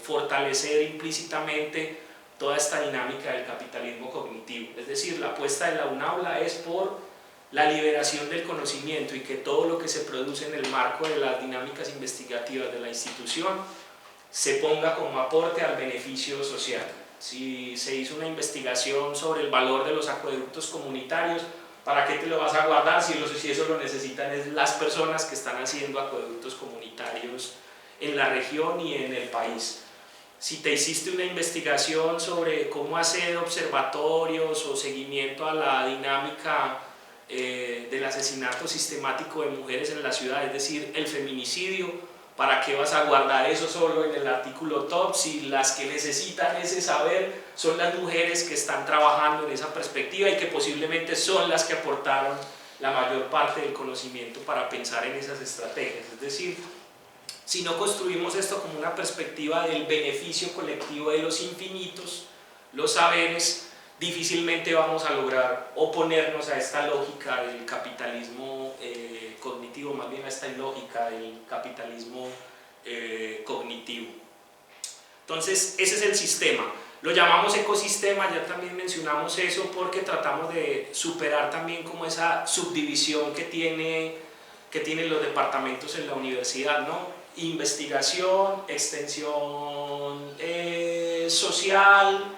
fortalecer implícitamente toda esta dinámica del capitalismo cognitivo. Es decir, la apuesta de la UNAULA es por la liberación del conocimiento y que todo lo que se produce en el marco de las dinámicas investigativas de la institución se ponga como aporte al beneficio social. Si se hizo una investigación sobre el valor de los acueductos comunitarios, ¿para qué te lo vas a guardar si eso lo necesitan es las personas que están haciendo acueductos comunitarios en la región y en el país? Si te hiciste una investigación sobre cómo hacer observatorios o seguimiento a la dinámica del asesinato sistemático de mujeres en la ciudad, es decir, el feminicidio, ¿para qué vas a guardar eso solo en el artículo top si las que necesitan ese saber son las mujeres que están trabajando en esa perspectiva y que posiblemente son las que aportaron la mayor parte del conocimiento para pensar en esas estrategias? Es decir, si no construimos esto como una perspectiva del beneficio colectivo de los infinitos, los saberes, difícilmente vamos a lograr oponernos a esta lógica del capitalismo cognitivo, más bien a esta lógica del capitalismo cognitivo. Entonces, ese es el sistema. Lo llamamos ecosistema, ya también mencionamos eso, porque tratamos de superar también como esa subdivisión que tienen los departamentos en la universidad, ¿no? Investigación, extensión social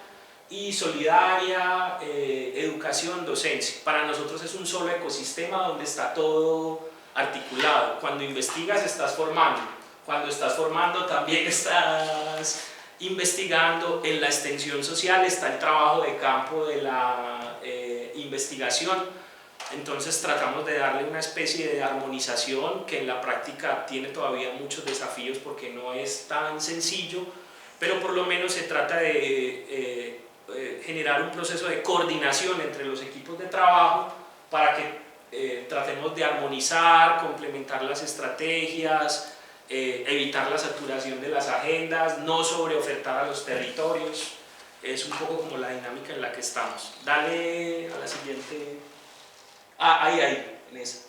y solidaria, educación, docencia. Para nosotros es un solo ecosistema donde está todo articulado. Cuando investigas estás formando, cuando estás formando también estás investigando. En la extensión social está el trabajo de campo de la investigación. Entonces tratamos de darle una especie de armonización que en la práctica tiene todavía muchos desafíos porque no es tan sencillo, pero por lo menos se trata de generar un proceso de coordinación entre los equipos de trabajo para que tratemos de armonizar, complementar las estrategias, evitar la saturación de las agendas, no sobreofertar a los territorios. Es un poco como la dinámica en la que estamos. Dale a la siguiente. Ahí, en esa.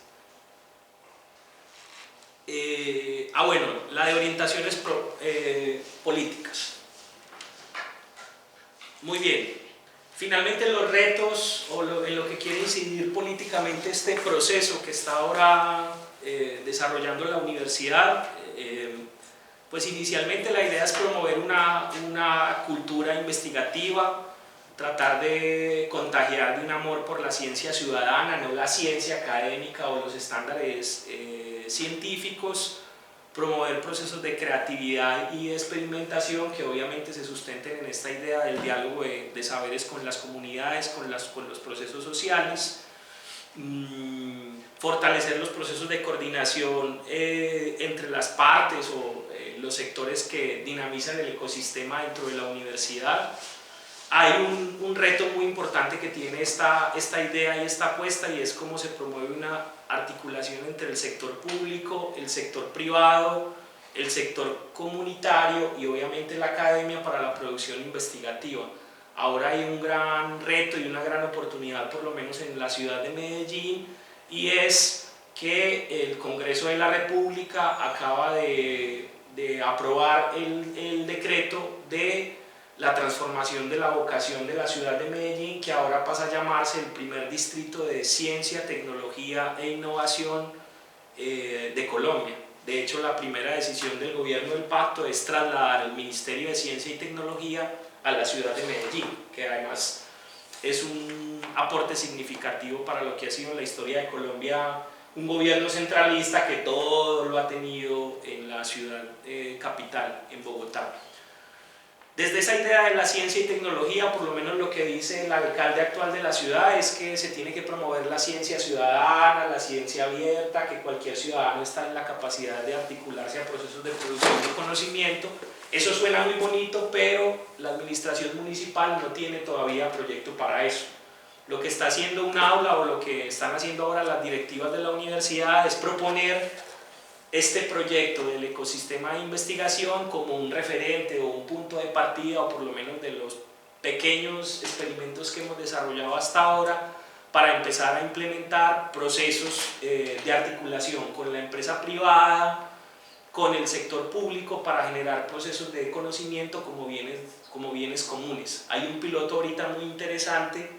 Bueno, la de orientaciones políticas. Muy bien. Finalmente los retos o en lo que quiere incidir políticamente este proceso que está ahora desarrollando la universidad, pues inicialmente la idea es promover una cultura investigativa, tratar de contagiar de un amor por la ciencia ciudadana, no la ciencia académica o los estándares científicos, promover procesos de creatividad y de experimentación que obviamente se sustenten en esta idea del diálogo de saberes con las comunidades, con los procesos sociales, fortalecer los procesos de coordinación entre las partes o los sectores que dinamizan el ecosistema dentro de la universidad. Hay un reto muy importante que tiene esta idea y esta apuesta, y es cómo se promueve una articulación entre el sector público, el sector privado, el sector comunitario y obviamente la academia para la producción investigativa. Ahora hay un gran reto y una gran oportunidad, por lo menos en la ciudad de Medellín, y es que el Congreso de la República acaba de aprobar el decreto de la transformación de la vocación de la ciudad de Medellín, que ahora pasa a llamarse el primer distrito de ciencia, tecnología e innovación de Colombia. De hecho, la primera decisión del gobierno del pacto es trasladar el Ministerio de Ciencia y Tecnología a la ciudad de Medellín, que además es un aporte significativo para lo que ha sido en la historia de Colombia un gobierno centralista que todo lo ha tenido en la ciudad capital, en Bogotá. Desde esa idea de la ciencia y tecnología, por lo menos lo que dice el alcalde actual de la ciudad es que se tiene que promover la ciencia ciudadana, la ciencia abierta, que cualquier ciudadano está en la capacidad de articularse a procesos de producción de conocimiento. Eso suena muy bonito, pero la administración municipal no tiene todavía proyecto para eso. Lo que está haciendo un aula o lo que están haciendo ahora las directivas de la universidad es proponer este proyecto del ecosistema de investigación como un referente o un punto de partida, o por lo menos de los pequeños experimentos que hemos desarrollado hasta ahora, para empezar a implementar procesos de articulación con la empresa privada, con el sector público, para generar procesos de conocimiento como bienes comunes. Hay un piloto ahorita muy interesante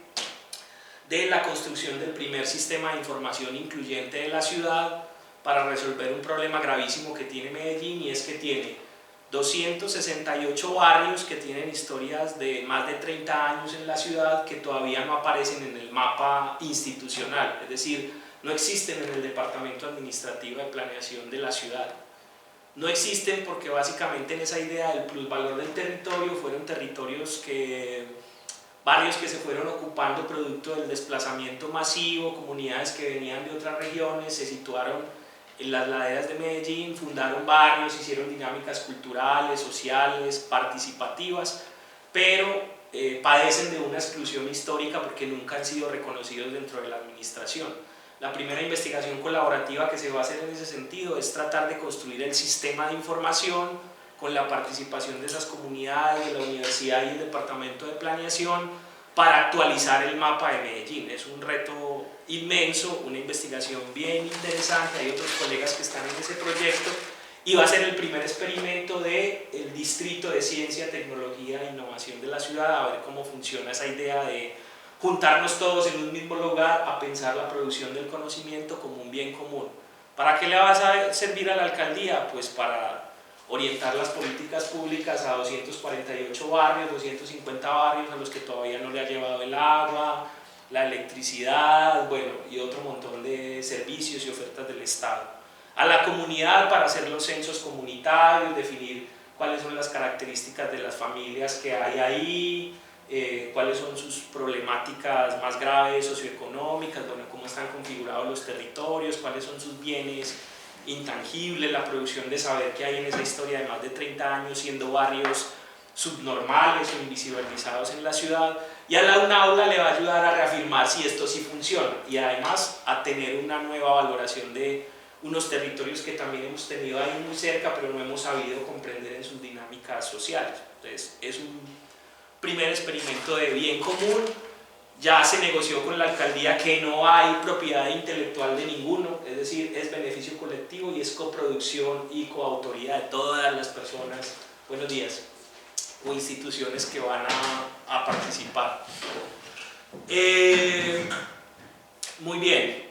de la construcción del primer sistema de información incluyente de la ciudad para resolver un problema gravísimo que tiene Medellín, y es que tiene 268 barrios que tienen historias de más de 30 años en la ciudad que todavía no aparecen en el mapa institucional, es decir, no existen en el departamento administrativo de planeación de la ciudad. No existen porque básicamente en esa idea del plusvalor del territorio fueron barrios que se fueron ocupando producto del desplazamiento masivo, comunidades que venían de otras regiones, se situaron en las laderas de Medellín, fundaron barrios, hicieron dinámicas culturales, sociales, participativas, pero padecen de una exclusión histórica porque nunca han sido reconocidos dentro de la administración. La primera investigación colaborativa que se va a hacer en ese sentido es tratar de construir el sistema de información con la participación de esas comunidades, de la universidad y el departamento de planeación, para actualizar el mapa de Medellín. Es un reto inmenso, una investigación bien interesante, hay otros colegas que están en ese proyecto, y va a ser el primer experimento del Distrito de Ciencia, Tecnología e Innovación de la ciudad, a ver cómo funciona esa idea de juntarnos todos en un mismo lugar a pensar la producción del conocimiento como un bien común. ¿Para qué le va a servir a la alcaldía? Pues para orientar las políticas públicas a 248 barrios, 250 barrios a los que todavía no le ha llevado el agua, la electricidad, bueno, y otro montón de servicios y ofertas del Estado. A la comunidad para hacer los censos comunitarios, definir cuáles son las características de las familias que hay ahí, cuáles son sus problemáticas más graves socioeconómicas, bueno, cómo están configurados los territorios, cuáles son sus bienes intangibles, la producción de saber que hay en esa historia de más de 30 años siendo barrios subnormales o invisibilizados en la ciudad, y a la UNAULA le va a ayudar a reafirmar si esto sí funciona y además a tener una nueva valoración de unos territorios que también hemos tenido ahí muy cerca pero no hemos sabido comprender en sus dinámicas sociales. Entonces es un primer experimento de bien común. Ya se negoció con la alcaldía que no hay propiedad intelectual de ninguno, es decir, es beneficio colectivo y es coproducción y coautoría de todas las personas, buenos días, o instituciones que van a participar. Muy bien.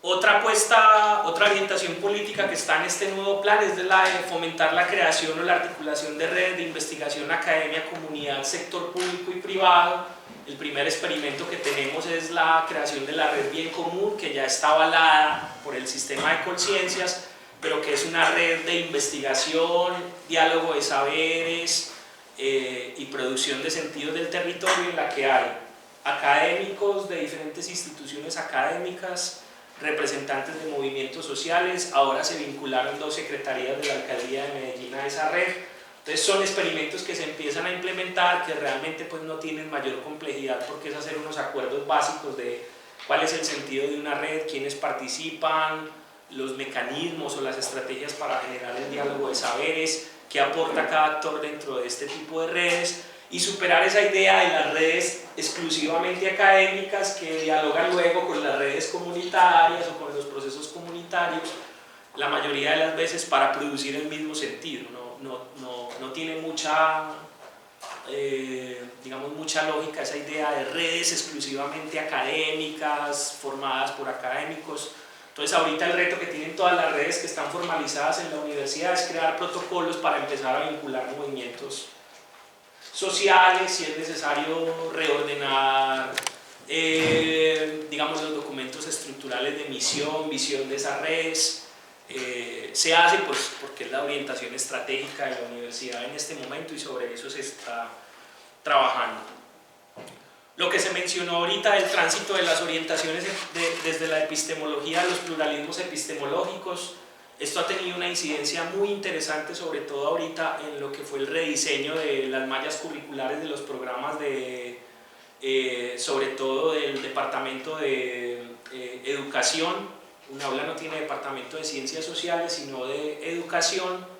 Otra orientación política que está en este nuevo plan es la de fomentar la creación o la articulación de redes de investigación, academia, comunidad, sector público y privado. El primer experimento que tenemos es la creación de la red Bien Común, que ya está avalada por el sistema de Colciencias, pero que es una red de investigación, diálogo de saberes y producción de sentidos del territorio, en la que hay académicos de diferentes instituciones académicas, representantes de movimientos sociales. Ahora se vincularon 2 secretarías de la alcaldía de Medellín a esa red. Entonces son experimentos que se empiezan a implementar, que realmente pues no tienen mayor complejidad, porque es hacer unos acuerdos básicos de cuál es el sentido de una red, quiénes participan, los mecanismos o las estrategias para generar el diálogo de saberes, qué aporta cada actor dentro de este tipo de redes, y superar esa idea de las redes exclusivamente académicas que dialogan luego con las redes comunitarias o con los procesos comunitarios, la mayoría de las veces para producir el mismo sentido. No tiene mucha lógica esa idea de redes exclusivamente académicas, formadas por académicos. Entonces ahorita el reto que tienen todas las redes que están formalizadas en la universidad es crear protocolos para empezar a vincular movimientos sociales, si es necesario reordenar los documentos estructurales de misión, visión de esas redes. Se hace pues porque es la orientación estratégica de la universidad en este momento y sobre eso se está trabajando. Lo que se mencionó ahorita del tránsito de las orientaciones desde la epistemología a los pluralismos epistemológicos, esto ha tenido una incidencia muy interesante, sobre todo ahorita en lo que fue el rediseño de las mallas curriculares de los programas de sobre todo del departamento de educación. UNAULA no tiene departamento de ciencias sociales, sino de educación,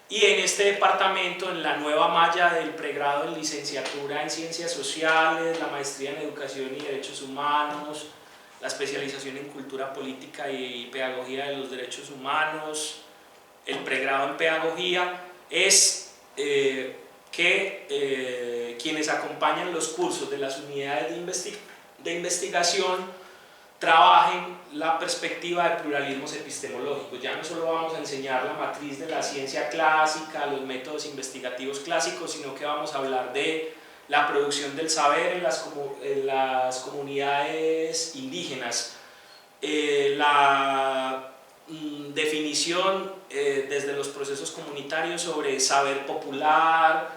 y en este departamento, en la nueva malla del pregrado en licenciatura en ciencias sociales, la maestría en educación y derechos humanos, la especialización en cultura política y pedagogía de los derechos humanos, el pregrado en pedagogía, es que quienes acompañan los cursos de las unidades de investigación trabajen la perspectiva de pluralismos epistemológicos. Ya no solo vamos a enseñar la matriz de la ciencia clásica, los métodos investigativos clásicos, sino que vamos a hablar de la producción del saber en las comunidades indígenas, la definición desde los procesos comunitarios sobre saber popular,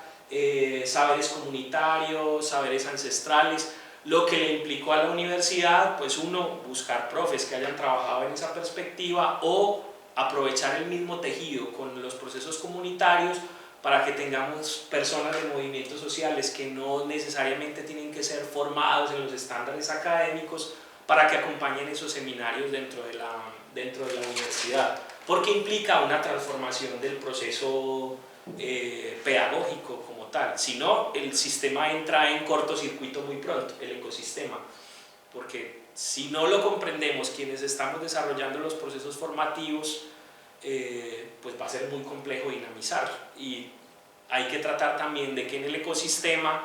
saberes comunitarios, saberes ancestrales, lo que le implicó a la universidad, pues uno, buscar profes que hayan trabajado en esa perspectiva o aprovechar el mismo tejido con los procesos comunitarios para que tengamos personas de movimientos sociales que no necesariamente tienen que ser formados en los estándares académicos para que acompañen esos seminarios dentro de la universidad, porque implica una transformación del proceso pedagógico como tal. Si no, el sistema entra en cortocircuito muy pronto, el ecosistema, porque si no lo comprendemos quienes estamos desarrollando los procesos formativos, pues va a ser muy complejo dinamizar, y hay que tratar también de que en el ecosistema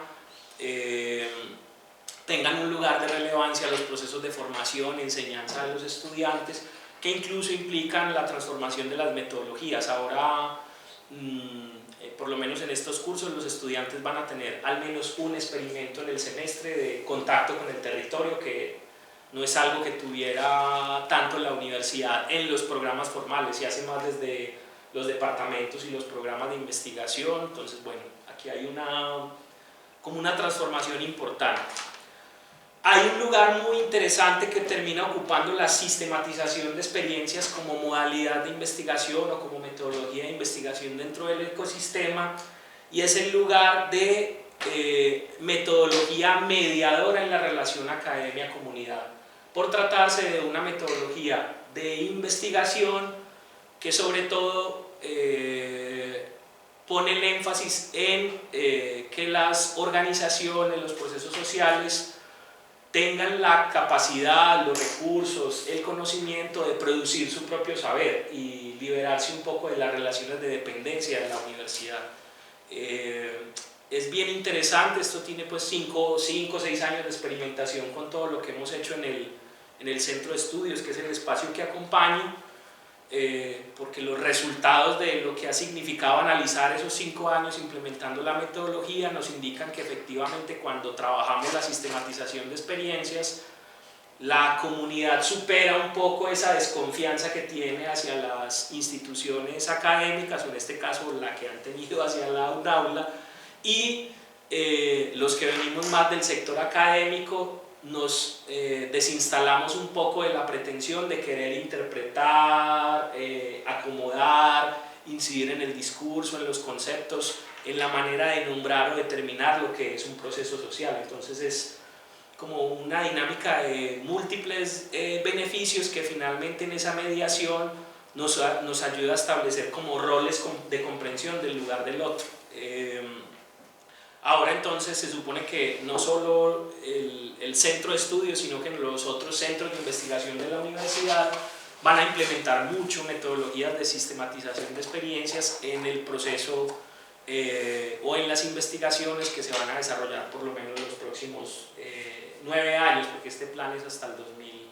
tengan un lugar de relevancia los procesos de formación, enseñanza de los estudiantes, que incluso implican la transformación de las metodologías. Ahora, por lo menos en estos cursos, los estudiantes van a tener al menos un experimento en el semestre de contacto con el territorio, que no es algo que tuviera tanto la universidad en los programas formales, se hace más desde los departamentos y los programas de investigación. Entonces, bueno, aquí hay como una transformación importante. Hay un lugar muy interesante que termina ocupando la sistematización de experiencias como modalidad de investigación o como metodología de investigación dentro del ecosistema, y es el lugar de metodología mediadora en la relación academia-comunidad, por tratarse de una metodología de investigación que sobre todo pone el énfasis en que las organizaciones, los procesos sociales tengan la capacidad, los recursos, el conocimiento de producir su propio saber y liberarse un poco de las relaciones de dependencia de la universidad. Es bien interesante, esto tiene pues 5 o 6 años de experimentación con todo lo que hemos hecho en el centro de estudios, que es el espacio que acompaño, porque los resultados de lo que ha significado analizar esos 5 años implementando la metodología nos indican que efectivamente cuando trabajamos la sistematización de experiencias, la comunidad supera un poco esa desconfianza que tiene hacia las instituciones académicas, o en este caso la que han tenido hacia la UNAULA, y los que venimos más del sector académico nos desinstalamos un poco de la pretensión de querer interpretar, acomodar, incidir en el discurso, en los conceptos, en la manera de nombrar o determinar lo que es un proceso social. Entonces es como una dinámica de múltiples beneficios que finalmente en esa mediación nos ayuda a establecer como roles de comprensión del lugar del otro. Ahora entonces se supone que no solo el centro de estudios, sino que los otros centros de investigación de la universidad van a implementar mucho metodologías de sistematización de experiencias en el proceso o en las investigaciones que se van a desarrollar por lo menos los próximos 9 años, porque este plan es hasta el 2000,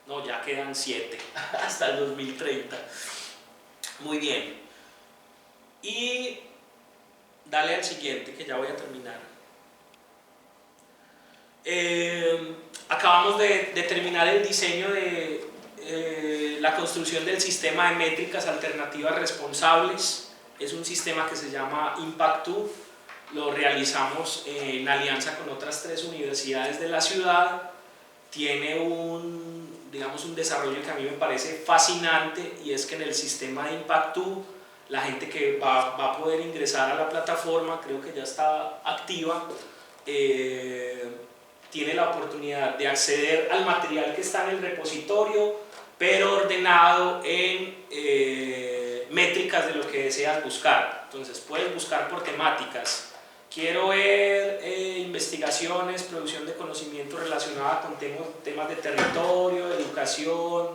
no, ya quedan 7, hasta el 2030. Muy bien. Y dale al siguiente, que ya voy a terminar. Acabamos de terminar el diseño de la construcción del sistema de métricas alternativas responsables. Es un sistema que se llama Impact2. Lo realizamos en alianza con otras 3 universidades de la ciudad. Tiene un desarrollo que a mí me parece fascinante, y es que en el sistema de Impact2 la gente que va a poder ingresar a la plataforma, creo que ya está activa, tiene la oportunidad de acceder al material que está en el repositorio, pero ordenado en métricas de lo que deseas buscar. Entonces puedes buscar por temáticas. Quiero ver investigaciones, producción de conocimiento relacionada con temas de territorio, educación,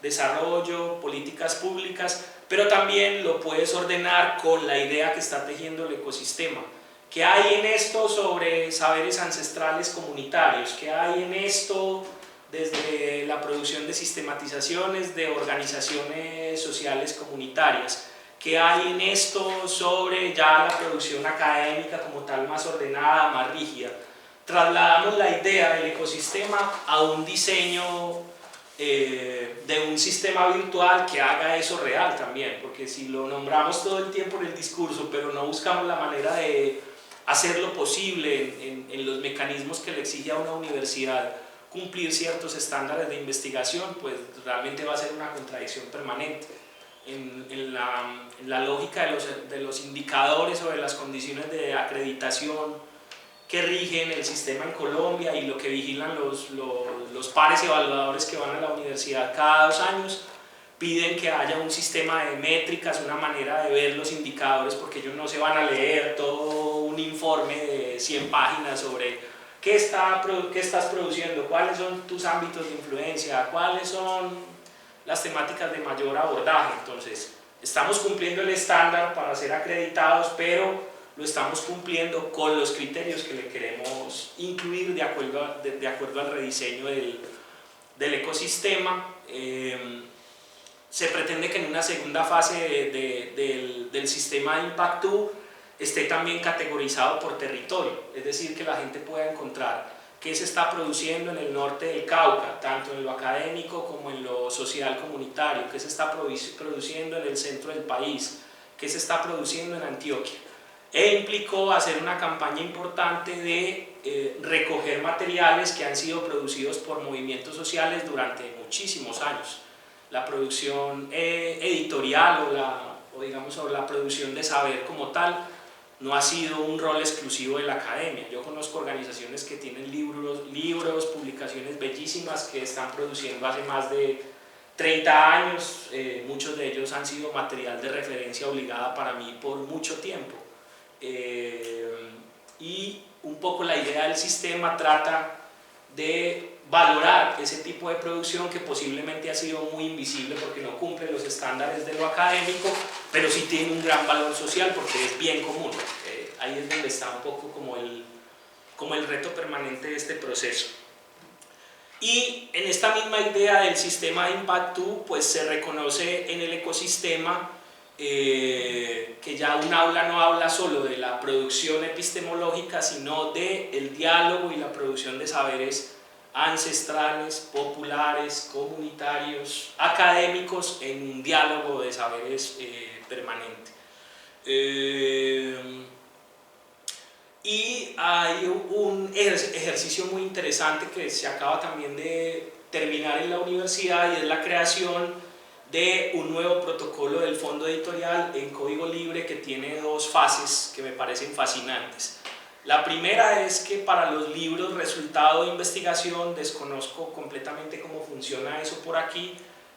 desarrollo, políticas públicas, pero también lo puedes ordenar con la idea que está tejiendo el ecosistema. ¿Qué hay en esto sobre saberes ancestrales comunitarios? ¿Qué hay en esto desde la producción de sistematizaciones de organizaciones sociales comunitarias? ¿Qué hay en esto sobre ya la producción académica como tal, más ordenada, más rígida? Trasladamos la idea del ecosistema a un diseño de un sistema virtual que haga eso real también, porque si lo nombramos todo el tiempo en el discurso, pero no buscamos la manera de hacerlo posible en los mecanismos que le exige a una universidad cumplir ciertos estándares de investigación, pues realmente va a ser una contradicción permanente. En la lógica de los indicadores o de las condiciones de acreditación que rigen el sistema en Colombia y lo que vigilan los pares evaluadores que van a la universidad cada 2 años, piden que haya un sistema de métricas, una manera de ver los indicadores, porque ellos no se van a leer todo un informe de 100 páginas sobre qué estás produciendo, cuáles son tus ámbitos de influencia, cuáles son las temáticas de mayor abordaje. Entonces, estamos cumpliendo el estándar para ser acreditados, pero lo estamos cumpliendo con los criterios que le queremos incluir de acuerdo al rediseño del ecosistema. Se pretende que en una segunda fase del sistema de Impact2 esté también categorizado por territorio, es decir, que la gente pueda encontrar qué se está produciendo en el norte del Cauca, tanto en lo académico como en lo social comunitario, qué se está produciendo en el centro del país, qué se está produciendo en Antioquia. Implicó hacer una campaña importante de recoger materiales que han sido producidos por movimientos sociales durante muchísimos años. La producción editorial o la producción de saber como tal no ha sido un rol exclusivo de la academia. Yo conozco organizaciones que tienen libros, publicaciones bellísimas que están produciendo hace más de 30 años, muchos de ellos han sido material de referencia obligada para mí por mucho tiempo. Y un poco la idea del sistema trata de valorar ese tipo de producción que posiblemente ha sido muy invisible porque no cumple los estándares de lo académico, pero sí tiene un gran valor social porque es bien común. Ahí es donde está un poco como el reto permanente de este proceso. Y en esta misma idea del sistema de Impact2, pues se reconoce en el ecosistema que ya un aula no habla solo de la producción epistemológica, sino del diálogo y la producción de saberes ancestrales, populares, comunitarios, académicos, en un diálogo de saberes permanente. Y hay un ejercicio muy interesante que se acaba también de terminar en la universidad, y es la creación de un nuevo protocolo del fondo editorial en código libre que tiene 2 fases que me parecen fascinantes. La primera es que para los libros resultado de investigación, desconozco completamente cómo funciona eso por aquí,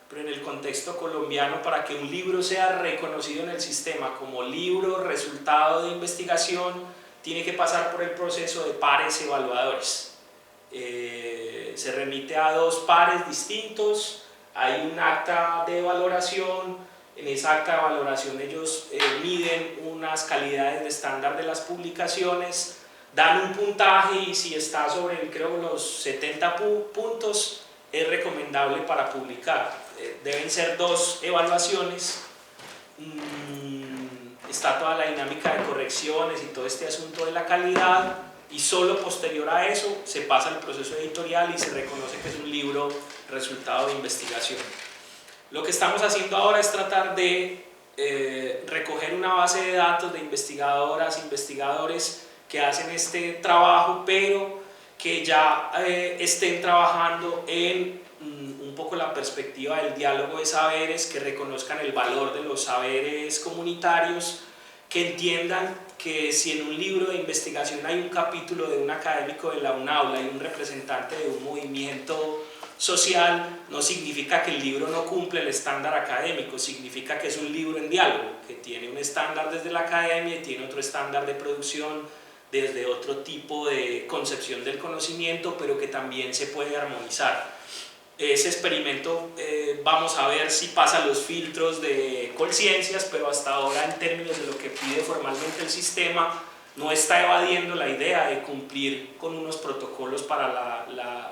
pero en el contexto colombiano, para que un libro sea reconocido en el sistema como libro resultado de investigación, tiene que pasar por el proceso de pares evaluadores. Se remite a 2 pares distintos, hay un acta de valoración, en esa acta de valoración ellos miden unas calidades de estándar de las publicaciones, dan un puntaje y si está sobre creo los 70 puntos es recomendable para publicar. Deben ser 2 evaluaciones, está toda la dinámica de correcciones y todo este asunto de la calidad, y solo posterior a eso se pasa al proceso editorial y se reconoce que es un libro resultado de investigación. Lo que estamos haciendo ahora es tratar de recoger una base de datos de investigadoras, investigadores que hacen este trabajo, pero que ya estén trabajando en un poco la perspectiva del diálogo de saberes, que reconozcan el valor de los saberes comunitarios que entiendan que si en un libro de investigación hay un capítulo de un académico de la UNAULA y un representante de un movimiento social, no significa que el libro no cumple el estándar académico, significa que es un libro en diálogo, que tiene un estándar desde la academia y tiene otro estándar de producción desde otro tipo de concepción del conocimiento, pero que también se puede armonizar. Ese experimento vamos a ver si pasa los filtros de Colciencias, pero hasta ahora en términos de lo que pide formalmente el sistema no está evadiendo la idea de cumplir con unos protocolos para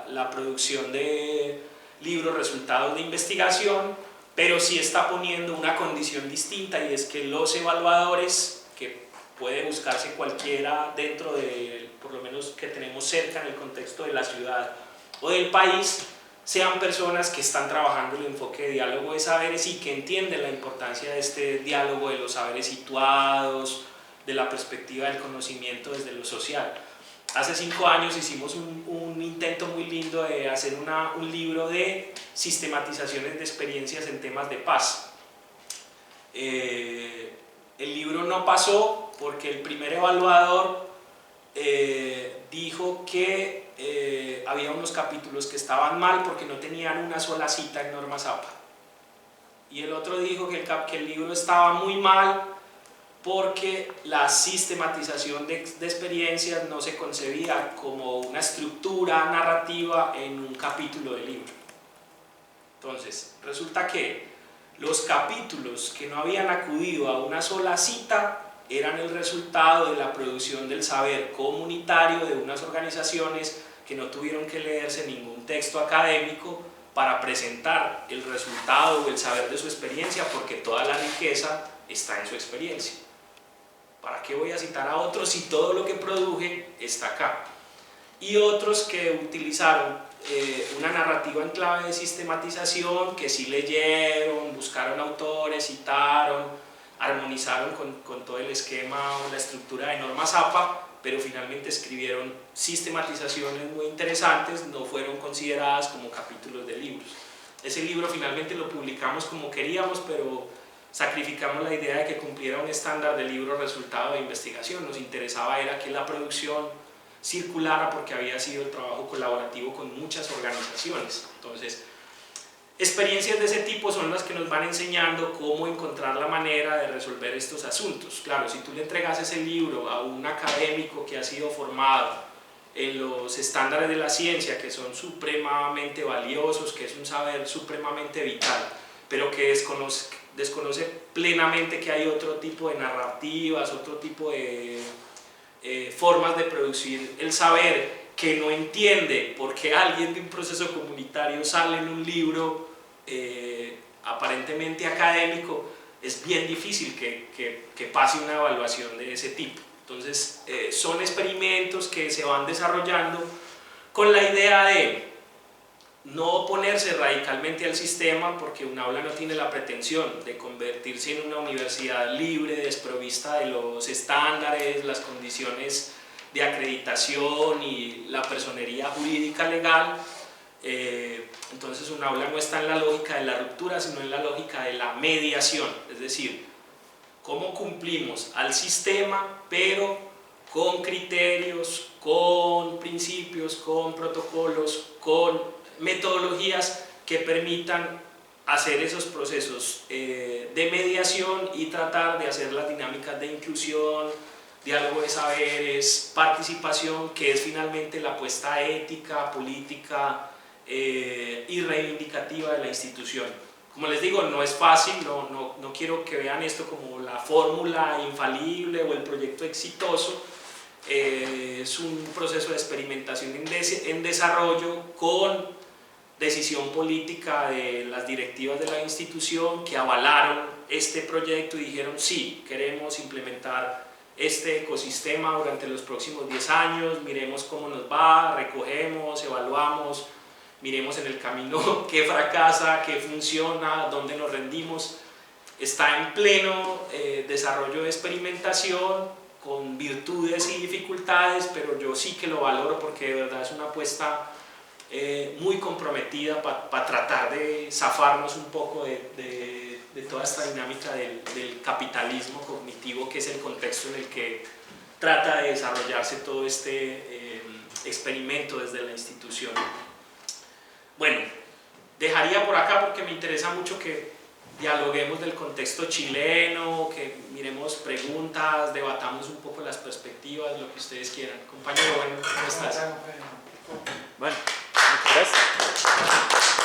la producción de libros resultados de investigación, pero sí está poniendo una condición distinta, y es que los evaluadores, que puede buscarse cualquiera dentro de, por lo menos que tenemos cerca en el contexto de la ciudad o del país, sean personas que están trabajando el enfoque de diálogo de saberes y que entienden la importancia de este diálogo de los saberes situados, de la perspectiva del conocimiento desde lo social. Hace 5 años hicimos un intento muy lindo de hacer un libro de sistematizaciones de experiencias en temas de paz. El libro no pasó porque el primer evaluador dijo que había unos capítulos que estaban mal porque no tenían una sola cita en normas APA, y el otro dijo que el libro estaba muy mal porque la sistematización de experiencias no se concebía como una estructura narrativa en un capítulo del libro. Entonces resulta que los capítulos que no habían acudido a una sola cita eran el resultado de la producción del saber comunitario de unas organizaciones que no tuvieron que leerse ningún texto académico para presentar el resultado o el saber de su experiencia, porque toda la riqueza está en su experiencia. ¿Para qué voy a citar a otros si todo lo que produje está acá? Y otros que utilizaron una narrativa en clave de sistematización, que sí leyeron, buscaron autores, citaron, armonizaron con todo el esquema o la estructura de normas APA, pero finalmente escribieron sistematizaciones muy interesantes, no fueron consideradas como capítulos de libros. Ese libro finalmente lo publicamos como queríamos, pero sacrificamos la idea de que cumpliera un estándar de libro resultado de investigación. Nos interesaba era que la producción circulara, porque había sido el trabajo colaborativo con muchas organizaciones. Entonces, experiencias de ese tipo son las que nos van enseñando cómo encontrar la manera de resolver estos asuntos. Claro, si tú le entregas ese libro a un académico que ha sido formado en los estándares de la ciencia, que son supremamente valiosos, que es un saber supremamente vital, pero que desconoce plenamente que hay otro tipo de narrativas, otro tipo de formas de producir el saber, que no entiende por qué alguien de un proceso comunitario sale en un libro aparentemente académico, es bien difícil que pase una evaluación de ese tipo. Entonces son experimentos que se van desarrollando con la idea de no oponerse radicalmente al sistema, porque UNAULA no tiene la pretensión de convertirse en una universidad libre, desprovista de los estándares, las condiciones de acreditación y la personería jurídica legal. Entonces UNAULA no está en la lógica de la ruptura, sino en la lógica de la mediación, es decir, cómo cumplimos al sistema, pero con criterios, con principios, con protocolos, con metodologías que permitan hacer esos procesos de mediación y tratar de hacer las dinámicas de inclusión, diálogo de saberes, participación, que es finalmente la apuesta ética, política y reivindicativa de la institución. Como les digo, no es fácil, no quiero que vean esto como la fórmula infalible o el proyecto exitoso. Es un proceso de experimentación en desarrollo con decisión política de las directivas de la institución, que avalaron este proyecto y dijeron sí, queremos implementar este ecosistema durante los próximos 10 años, miremos cómo nos va, recogemos, evaluamos, miremos en el camino qué fracasa, qué funciona, dónde nos rendimos. Está en pleno desarrollo de experimentación, con virtudes y dificultades, pero yo sí que lo valoro porque de verdad es una apuesta muy comprometida para tratar de zafarnos un poco de de toda esta dinámica del capitalismo cognitivo, que es el contexto en el que trata de desarrollarse todo este experimento desde la institución. Bueno, dejaría por acá porque me interesa mucho que dialoguemos del contexto chileno, que miremos preguntas, debatamos un poco las perspectivas, lo que ustedes quieran. Compañero, bueno, ¿cómo estás? Bueno, muchas gracias.